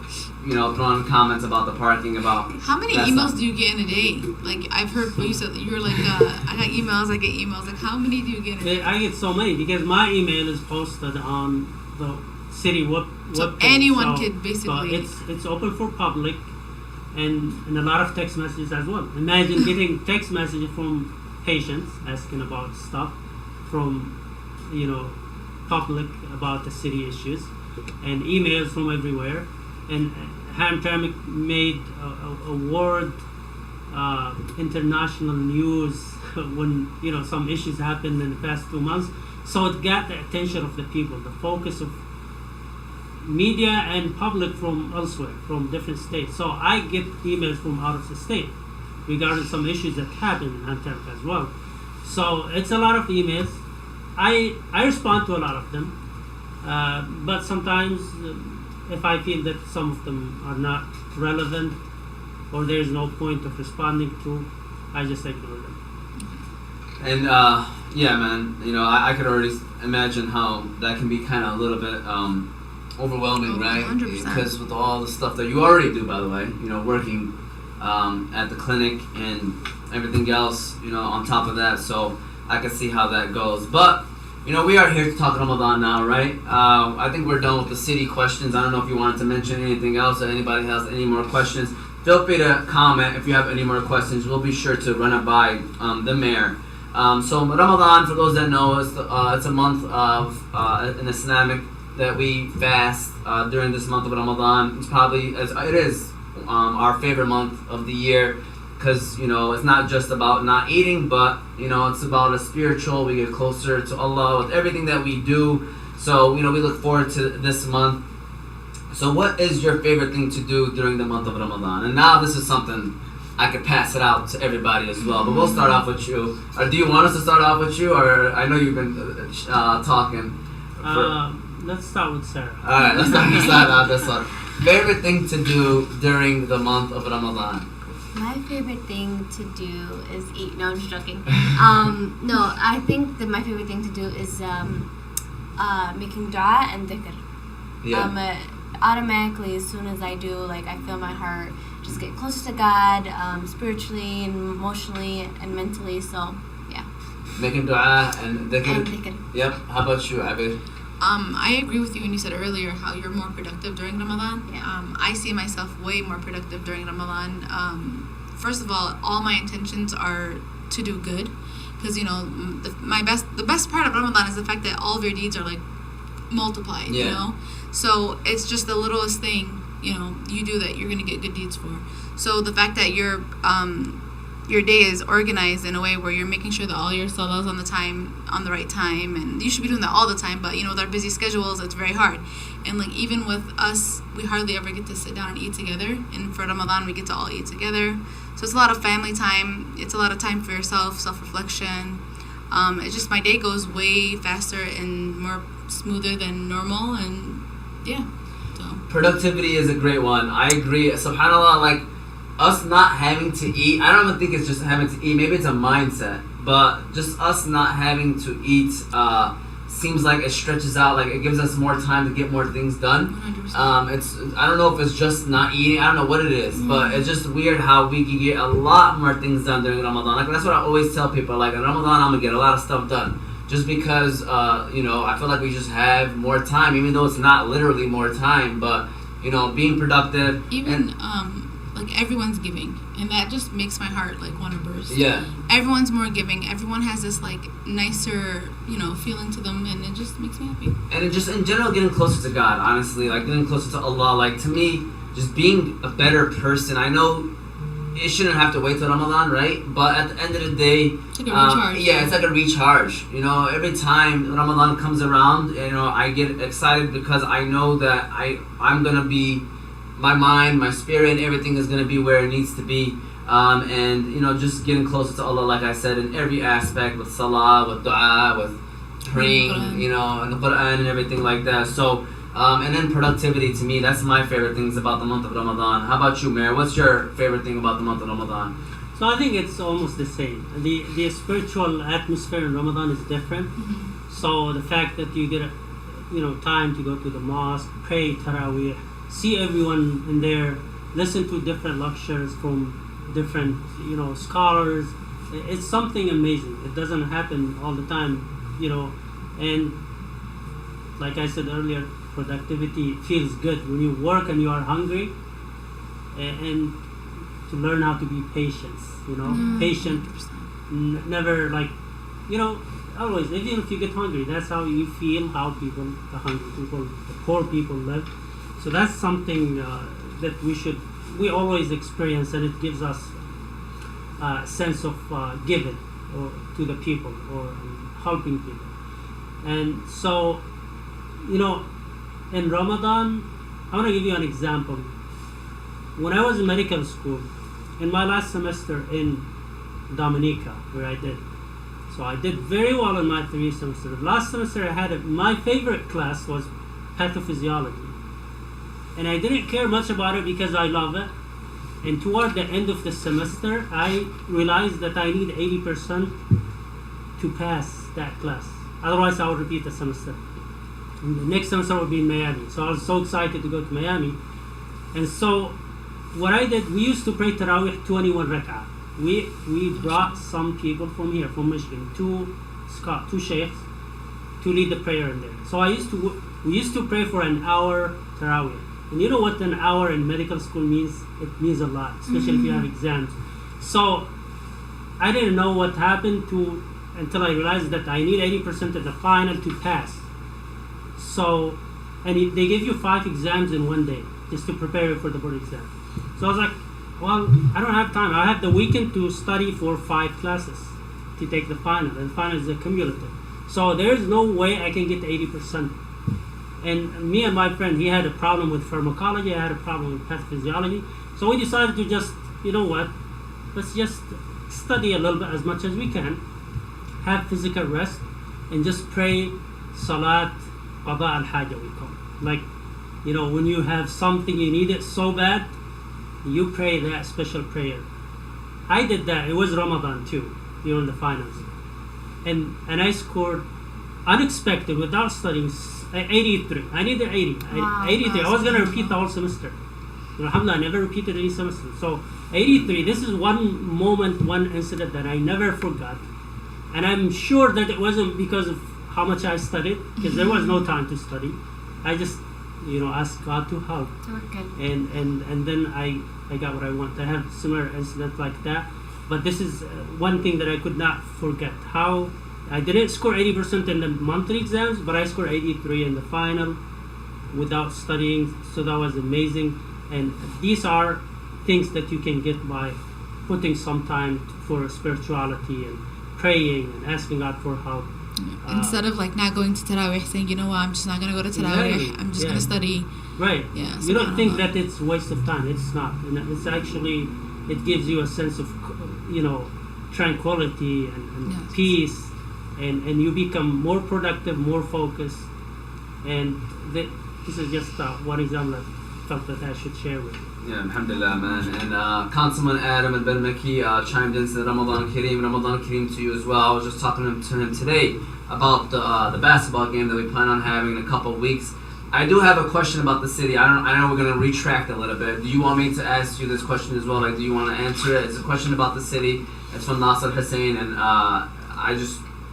A: throwing comments about the parking about.
B: How many
A: that
B: emails
A: stuff.
B: do you get in a day? Like I've heard you said that you're like I got emails. I get emails. Like how many do you get in a day?
C: I get so many because my email is posted on the city web.
B: So
C: webpage.
B: anyone
C: So-
B: could basically.
C: So it's open for public, and a lot of text messages as well. Imagine getting text messages from patients asking about stuff, from public about the city issues, and emails from everywhere. And Hamtramck made a world international news when some issues happened in the past 2 months. So it got the attention of the people, the focus of media and public from elsewhere, from different states. So I get emails from out of the state regarding some issues that happen in Hamtramck as well. So it's a lot of emails. I respond to a lot of them, but sometimes if I feel that some of them are not relevant or there's no point of responding to, I just ignore them.
A: And yeah, man, I could already imagine how that can be kind of a little bit overwhelming,
B: Oh,
A: right?
B: 100%.
A: Because with all the stuff that you already do, by the way, working at the clinic and everything else, on top of that, so I can see how that goes. But we are here to talk Ramadan now, right? I think we're done with the city questions. I don't know if you wanted to mention anything else or anybody has any more questions. Feel free to comment if you have any more questions. We'll be sure to run it by the mayor. So Ramadan, for those that know, it's a month of an Islamic that we fast during this month of Ramadan. It's probably it is our favorite month of the year because it's not just about not eating, but it's about a spiritual. We get closer to Allah with everything that we do. So we look forward to this month. So what is your favorite thing to do during the month of Ramadan? And now this is something I could pass it out to everybody as well. But we'll start off with you. Or do you want us to start off with you, or I know you've been talking.
C: Let's start with Sarah.
A: All right, let's start out this one. Favorite thing to do during the month of Ramadan?
D: My favorite thing to do is eat. No, I'm just joking. No, I think that my favorite thing to do is making dua and dhikr.
A: Yeah.
D: Automatically, as soon as I do, I feel my heart just get closer to God, spiritually and emotionally and mentally. So, yeah.
A: Making dua and dhikr.
D: And dhikr.
A: Yep. How about you, Abid?
B: I agree with you when you said earlier how you're more productive during Ramadan.
D: Yeah.
B: I see myself way more productive during Ramadan. First of all my intentions are to do good, because the best part of Ramadan is the fact that all of your deeds are multiplied.
A: Yeah.
B: So it's just the littlest thing you do that you're gonna get good deeds for. So the fact that your day is organized in a way where you're making sure that all your salahs on the right time, and you should be doing that all the time, but with our busy schedules it's very hard. And even with us, we hardly ever get to sit down and eat together, and for Ramadan we get to all eat together. So it's a lot of family time, it's a lot of time for yourself, self-reflection. It's just my day goes way faster and more smoother than normal, and yeah. So
A: Productivity is a great one. I agree. SubhanAllah, us not having to eat, I don't even think it's just having to eat, maybe it's a mindset, but just us not having to eat seems like it stretches out, it gives us more time to get more things done.
B: 100%.
A: I don't know if it's just not eating, I don't know what it is, but it's just weird how we can get a lot more things done during Ramadan. That's what I always tell people, in Ramadan I'm gonna get a lot of stuff done, just because I feel like we just have more time, even though it's not literally more time, but being productive.
B: Even like everyone's giving, and that just makes my heart like want to burst.
A: Yeah.
B: Everyone's more giving. Everyone has this like nicer, feeling to them, and it just makes me happy.
A: And it just in general getting closer to God, honestly, like getting closer to Allah, like to me, just being a better person. I know it shouldn't have to wait till Ramadan, right? But at the end of the day,
B: It's like a recharge.
A: yeah, it's like a recharge. Every time Ramadan comes around, I get excited because I know that I'm gonna be, my mind, my spirit, everything is gonna be where it needs to be. And just getting closer to Allah, like I said, in every aspect, with salah, with dua, with praying, and the Quran and everything like that. So, and then productivity, to me, that's my favorite things about the month of Ramadan. How about you, Mayor? What's your favorite thing about the month of Ramadan?
C: So I think it's almost the same. The spiritual atmosphere in Ramadan is different.
B: Mm-hmm.
C: So the fact that you get time to go to the mosque, pray Taraweeh, see everyone in there, listen to different lectures from different scholars, it's something amazing. It doesn't happen all the time, and like I said earlier, productivity feels good when you work and you are hungry, and to learn how to be patient, patient,
B: 100%.
C: never always, even if you get hungry, that's how you feel, how people, the hungry people, the poor people live. So that's something that we always experience, and it gives us a sense of giving or to the people or helping people. And so, in Ramadan, I want to give you an example. When I was in medical school, in my last semester in Dominica, where I did, so I did very well in my 3 semesters. Last semester I had my favorite class was pathophysiology. And I didn't care much about it because I love it. And toward the end of the semester, I realized that I need 80% to pass that class. Otherwise, I would repeat the semester. And the next semester would be in Miami. So I was so excited to go to Miami. And so what I did, we used to pray Taraweeh 21 rak'ah. We brought some people from here, from Michigan, two sheikhs to lead the prayer in there. So we used to pray for an hour Taraweeh. And you know what an hour in medical school means? It means a lot, especially if you have exams. So I didn't know what happened until I realized that I need 80% of the final to pass. So, and they give you 5 exams in one day just to prepare you for the board exam. So I was like, well, I don't have time. I have the weekend to study for 5 classes to take the final, and the final is a cumulative. So there's no way I can get 80%. And me and my friend, he had a problem with pharmacology, I had a problem with pathophysiology. So we decided to just, let's just study a little bit as much as we can, have physical rest, and just pray salat qada al-haja, we call it. Like, when you have something, you need it so bad, you pray that special prayer. I did that. It was Ramadan too, during the finals. And I scored unexpected, without studying, 83. I needed 80.
D: Wow,
C: 83. I was going to repeat the whole semester. Alhamdulillah, I never repeated any semester. So 83, this is one moment, one incident that I never forgot. And I'm sure that it wasn't because of how much I studied, because there was no time to study. I just, asked God to help. And then I got what I want. I have similar incidents like that. But this is one thing that I could not forget. How I didn't score 80% in the monthly exams, but I scored 83 in the final without studying. So that was amazing. And these are things that you can get by putting some time for spirituality and praying and asking God for help.
B: Instead of like not going to Taraweeh, saying, you know what, I'm just not going to go to Taraweeh.
C: Right.
B: I'm just going to study.
C: Right.
B: Yeah.
C: You don't think that it's a waste of time. It's not. It's actually, it gives you a sense of, tranquility and
B: Yes.
C: peace. And you become more productive, more focused. And this is just one example I felt that I should share with you.
A: Yeah, alhamdulillah, man. And Councilman Adam al-Barmaki chimed in, said Ramadan Kareem to you as well. I was just talking to him today about the basketball game that we plan on having in a couple of weeks. I do have a question about the city. I know we're going to retract a little bit. Do you want me to ask you this question as well? Like, do you want to answer it? It's a question about the city. It's from Nasser Hussein, and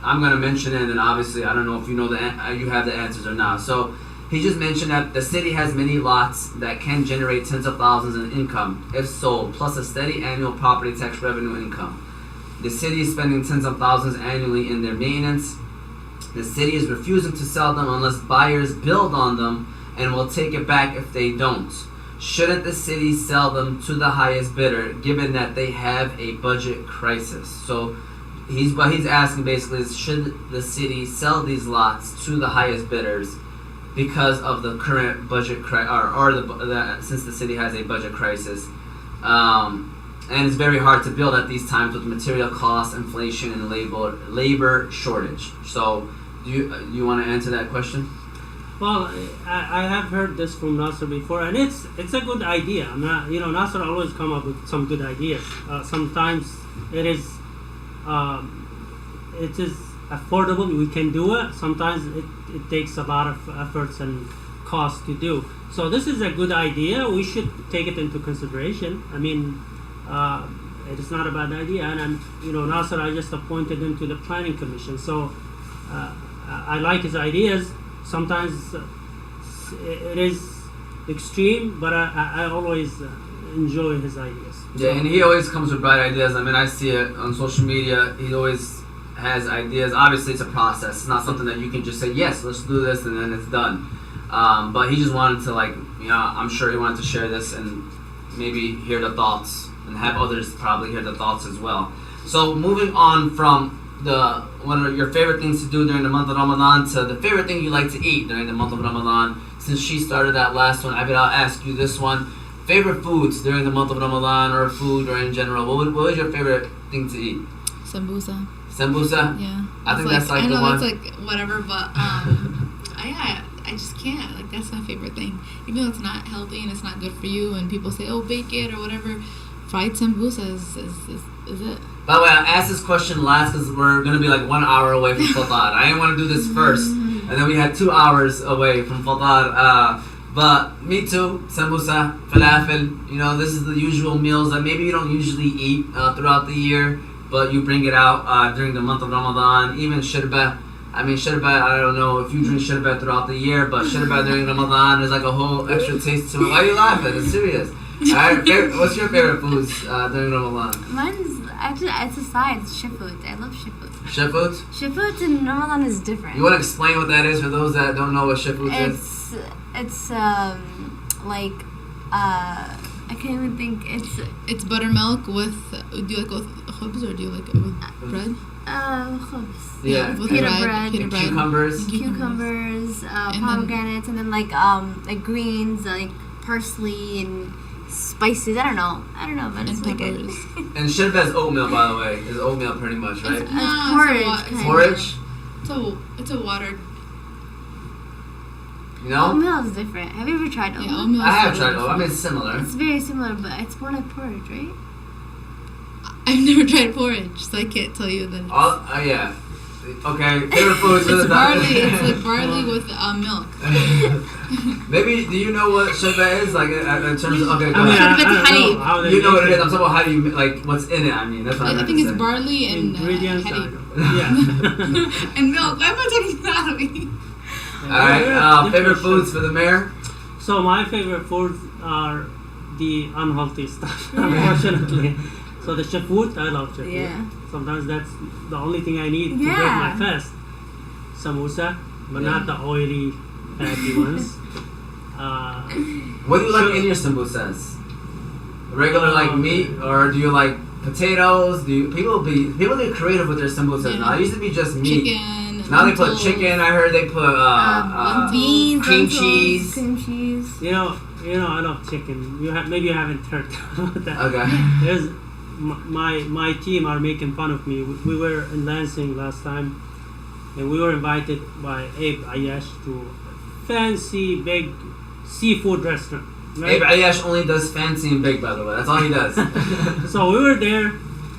A: I'm going to mention it, and obviously I don't know if you know you have the answers or not. So he just mentioned that the city has many lots that can generate tens of thousands in income if sold, plus a steady annual property tax revenue income. The city is spending tens of thousands annually in their maintenance. The city is refusing to sell them unless buyers build on them and will take it back if they don't. Shouldn't the city sell them to the highest bidder, given that they have a budget crisis? So what he's asking basically is, should the city sell these lots to the highest bidders because of the current budget since the city has a budget crisis? And it's very hard to build at these times with material costs, inflation, and labor shortage. So do you want to answer that question?
C: Well, I have heard this from Nasser before, and it's a good idea. Nasser always come up with some good ideas. Sometimes it is affordable. We can do it. Sometimes it takes a lot of efforts and cost to do. So this is a good idea. We should take it into consideration. It is not a bad idea. And Nasser, I just appointed him to the planning commission. So I like his ideas. Sometimes it is extreme, but I always enjoy his ideas.
A: Yeah, and he always comes with bright ideas. I see it on social media. He always has ideas. Obviously, it's a process. It's not something that you can just say, yes, let's do this, and then it's done. But he just wanted to, I'm sure he wanted to share this and maybe hear the thoughts and have others probably hear the thoughts as well. So moving on from one of your favorite things to do during the month of Ramadan to the favorite thing you like to eat during the month of Ramadan. Since she started that last one, I'll ask you this one. Favorite foods during the month of Ramadan, or food, or in general. What was your favorite thing to eat?
B: Sambusa.
A: Sambusa?
B: Yeah.
A: I think that's like the one.
B: I know that's like whatever, but I just can't. Like, that's my favorite thing. Even though it's not healthy and it's not good for you, and people say, oh, bake it or whatever, fried sambusa is it.
A: By the way, I asked this question last because we're going to be like 1 hour away from Fatar. I didn't want to do this first, and then we had 2 hours away from Fatar. But me too, sambusa, falafel, this is the usual meals that maybe you don't usually eat throughout the year, but you bring it out during the month of Ramadan. Even shirba. Shirba, I don't know if you drink shirba throughout the year, but shirba during Ramadan, there's like a whole extra taste to it. Why are you laughing? It's serious. Alright, what's your favorite foods during Ramadan?
D: Mine's actually, it's a side. It's shifut. I love shifut.
A: Shifut?
D: Shifut in Ramadan is different.
A: You want to explain what that is for those that don't know what shifut is?
D: It's I can't even think.
B: It's buttermilk with. Do you like it with khubz or do you like it with bread?
D: Khubz.
A: Yeah.
D: Pita bread.
A: Cucumbers,
D: pomegranates, and then like greens, like parsley and spices. I don't know, but it's really good.
A: And shirba is oatmeal, by the way. Is oatmeal pretty much, right?
D: It's porridge.
A: Porridge?
B: It's a watered.
D: Oatmeal is different. Have you ever tried oatmeal?
B: Yeah, oatmeal.
A: I have tried oatmeal. It's similar.
D: It's very similar, but it's more like porridge, right?
B: I've never tried porridge, so I can't tell you that.
A: Yeah. Okay, favorite foods.
B: It's barley. It's like barley with milk.
A: Maybe, do you know what shirba is? Like, in terms of, okay, go
B: I
A: ahead.
B: honey.
A: You know what it is. I'm talking about how do you, like, what's in it. That's what
B: I think it's barley and
C: ingredients.
B: honey.
C: Yeah.
B: And milk. Why am I talking about honey?
A: Alright, favorite foods for the mayor?
C: So my favorite foods are the unhealthy stuff, unfortunately. So the shafut, I love shafut.
D: Yeah.
C: Sometimes that's the only thing I need to break my fast. Samosa, but not the oily, fatty ones.
A: What do you like in your sambusas? Regular like meat, or do you like potatoes? People get creative with their sambusas now. It used to be just meat.
B: Chicken.
A: Now they put chicken. I heard they put
D: beans,
A: cream cheese.
D: Cream cheese.
C: I love chicken. Maybe you haven't heard about that.
A: Okay.
C: There's my team are making fun of me. We were in Lansing last time, and we were invited by Abe Ayash to a fancy big seafood restaurant. Right?
A: Abe Ayash only does fancy and big, by the way. That's all he does.
C: So we were there,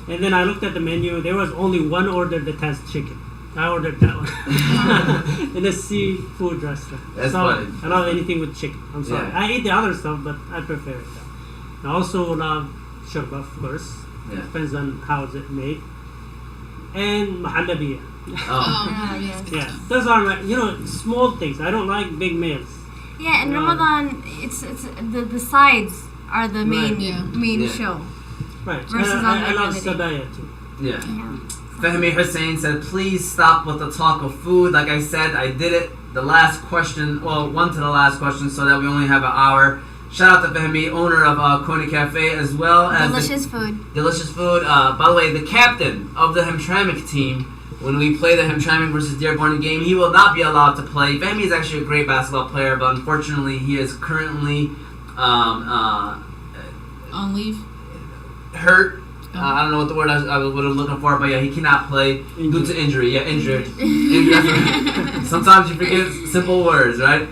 C: and then I looked at the menu. There was only one order that has chicken. I ordered that one in a seafood restaurant.
A: That's funny.
C: I love anything with chicken. I'm sorry.
A: Yeah.
C: I eat the other stuff, but I prefer it. I also love shurba, of course.
A: Yeah.
C: Depends on how it's made. And mahalabiya.
A: Oh.
B: Yes.
C: Yeah, those are my, small things. I don't like big meals.
D: Yeah, in
C: Right.
D: Ramadan, it's the sides are the main
C: Right.
B: Yeah.
D: main
A: Yeah.
D: show.
C: Right.
D: Versus on
C: I love
D: regular
C: sabaya too.
A: Yeah.
D: Yeah.
A: Fahmi Hussein said, please stop with the talk of food. Like I said, I did it the last question, well, one to the last question, so that we only have an hour. Shout out to Fahmi, owner of Kony Cafe, as well as
D: Delicious food.
A: delicious food. By the way, the captain of the Hamtramck team, when we play the Hamtramck versus Dearborn game, he will not be allowed to play. Fahmi is actually a great basketball player, but unfortunately, he is currently
B: On leave.
A: hurt. I don't know what the word I was looking for, but yeah, he cannot play due to injury. Yeah, injured. Sometimes you forget simple words, right?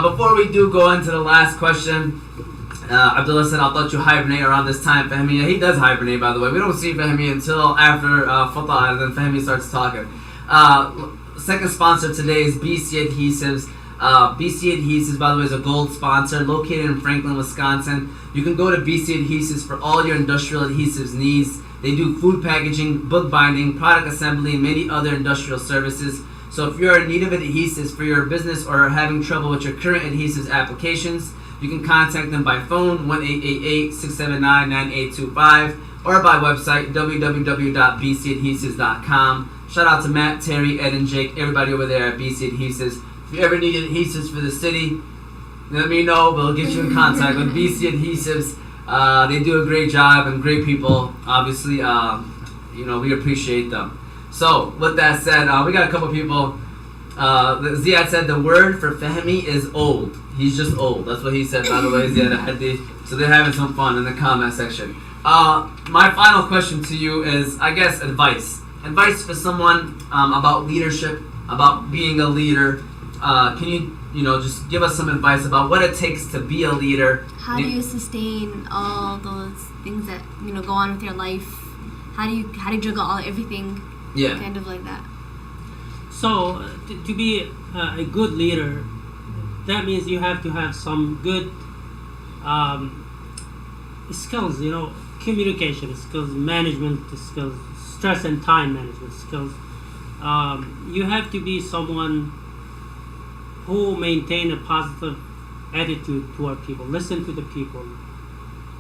A: Before we do go into the last question, Abdullah said, I thought you hibernate around this time, Fahmi. Yeah, he does hibernate, by the way. We don't see Fahmi until after Fatah, and then Fahmi starts talking. Second sponsor today is BC Adhesives. BC Adhesives, by the way, is a gold sponsor located in Franklin, Wisconsin. You can go to BC Adhesives for all your industrial adhesives needs. They do food packaging, book binding, product assembly, and many other industrial services. So if you're in need of adhesives for your business or are having trouble with your current adhesives applications, you can contact them by phone 1-888-679-9825 or by website www.bcadhesives.com. Shout out to Matt, Terry, Ed, and Jake, everybody over there at BC Adhesives. If you ever need adhesives for the city, let me know. We'll get you in contact with BC Adhesives. They do a great job and great people. Obviously, we appreciate them. So, with that said, we got a couple people. Ziad said the word for Fahmi is old. He's just old. That's what he said, by the way, Ziad Hadith. So they're having some fun in the comment section. My final question to you is, I guess, advice. Advice for someone about leadership, about being a leader. Can you just give us some advice about what it takes to be a leader?
D: How do you sustain all those things that go on with your life? How do you juggle everything?
A: Yeah.
D: Kind of like that.
C: So to be a good leader, that means you have to have some good skills. Communication skills, management skills, stress and time management skills. You have to be someone who maintain a positive attitude toward people. Listen to the people.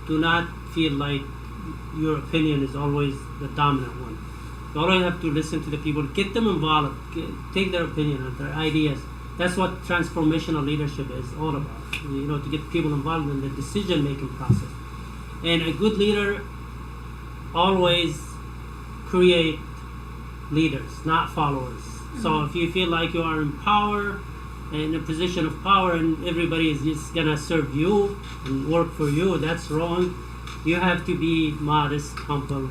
C: Do not feel like your opinion is always the dominant one. You always have to listen to the people, get them involved, take their opinion and their ideas. That's what transformational leadership is all about. To get people involved in the decision-making process. And a good leader always create leaders, not followers. So if you feel like you are in power, in a position of power, and everybody is just gonna serve you and work for you, that's wrong. You have to be modest, humble,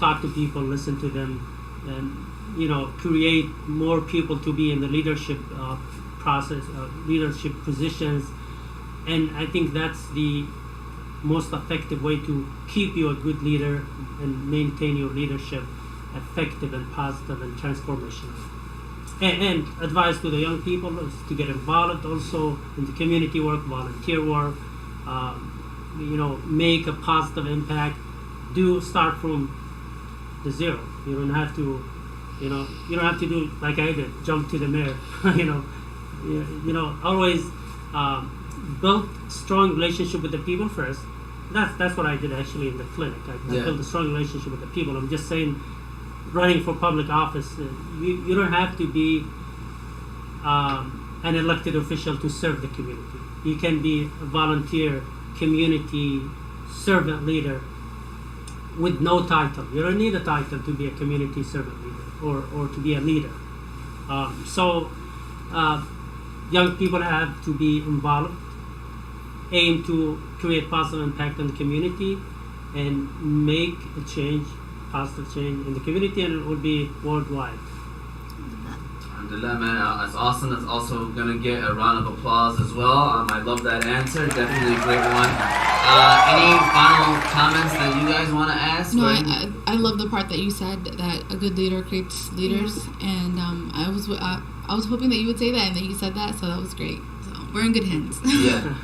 C: talk to people, listen to them, and create more people to be in the leadership process, leadership positions. And I think that's the most effective way to keep you a good leader and maintain your leadership effective and positive and transformational. And advice to the young people is to get involved also in the community work, volunteer work, make a positive impact. Do start from the zero. You don't have to, you don't have to do like I did, jump to the mayor. Always build strong relationship with the people first. That's what I did actually in the clinic. I built a strong relationship with the people. I'm just saying, running for public office, you don't have to be an elected official to serve the community. You can be a volunteer, community servant leader with no title. You don't need a title to be a community servant leader or to be a leader. Young people have to be involved, aim to create positive impact on the community, and make a change, positive change in the community, and it will be worldwide.
A: Alhamdulillah, man, that's awesome. That's also going to get a round of applause as well. I love that answer. Definitely a great one. Any final comments that you guys want to ask?
B: No, I love the part that you said that a good leader creates leaders, and I was hoping that you would say that, and that you said that, so that was great. So we're in good hands.
A: Yeah.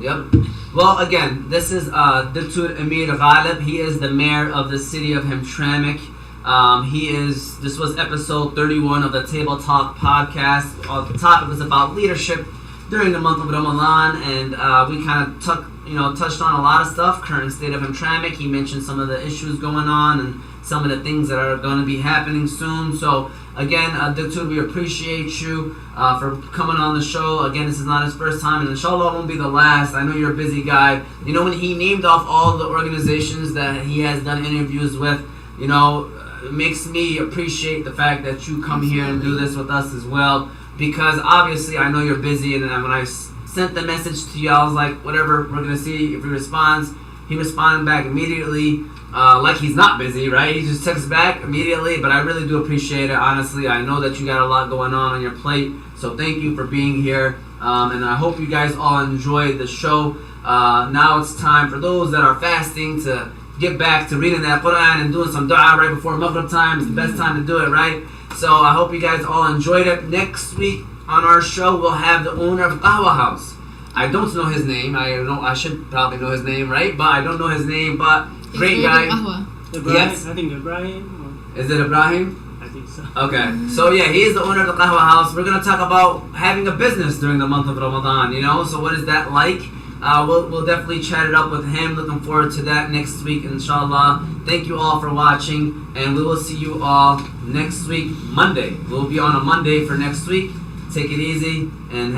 A: Yep. Well, again, this is Dr. Ameer Ghalib. He is the mayor of the city of Hamtramck. This was episode 31 of the Table Talk podcast. The topic was about leadership during the month of Ramadan, and we kind of touched on a lot of stuff. Current state of Hamtramck. He mentioned some of the issues going on and some of the things that are going to be happening soon. So again, Dr. we appreciate you for coming on the show. Again, this is not his first time, and inshallah it won't be the last. I know you're a busy guy. You know, when he named off all the organizations that he has done interviews with, you know, it makes me appreciate the fact that you come here and do this with us as well. Because obviously I know you're busy, and when I sent the message to you, I was like, whatever, we're going to see if he responds. He responded back immediately, like he's not busy, right? He just texts back immediately, but I really do appreciate it, honestly. I know that you got a lot going on your plate, so thank you for being here, and I hope you guys all enjoyed the show. Now it's time for those that are fasting to get back to reading that Quran and doing some dua right before Maghrib time. It's the best time to do it, right? So I hope you guys all enjoyed it. Next week on our show, we'll have the owner of Qahwa House. I don't know his name. I should probably know his name, right? But I don't know his name. But great guy.
C: Ibrahim,
A: Yes.
C: I think Ibrahim.
A: Is it Ibrahim?
C: I think so.
A: Okay. So yeah, he is the owner of the Qahwa House. We're gonna talk about having a business during the month of Ramadan. You know, so what is that like? We'll definitely chat it up with him. Looking forward to that next week, inshallah. Thank you all for watching, and we will see you all next week, Monday. We'll be on a Monday for next week. Take it easy and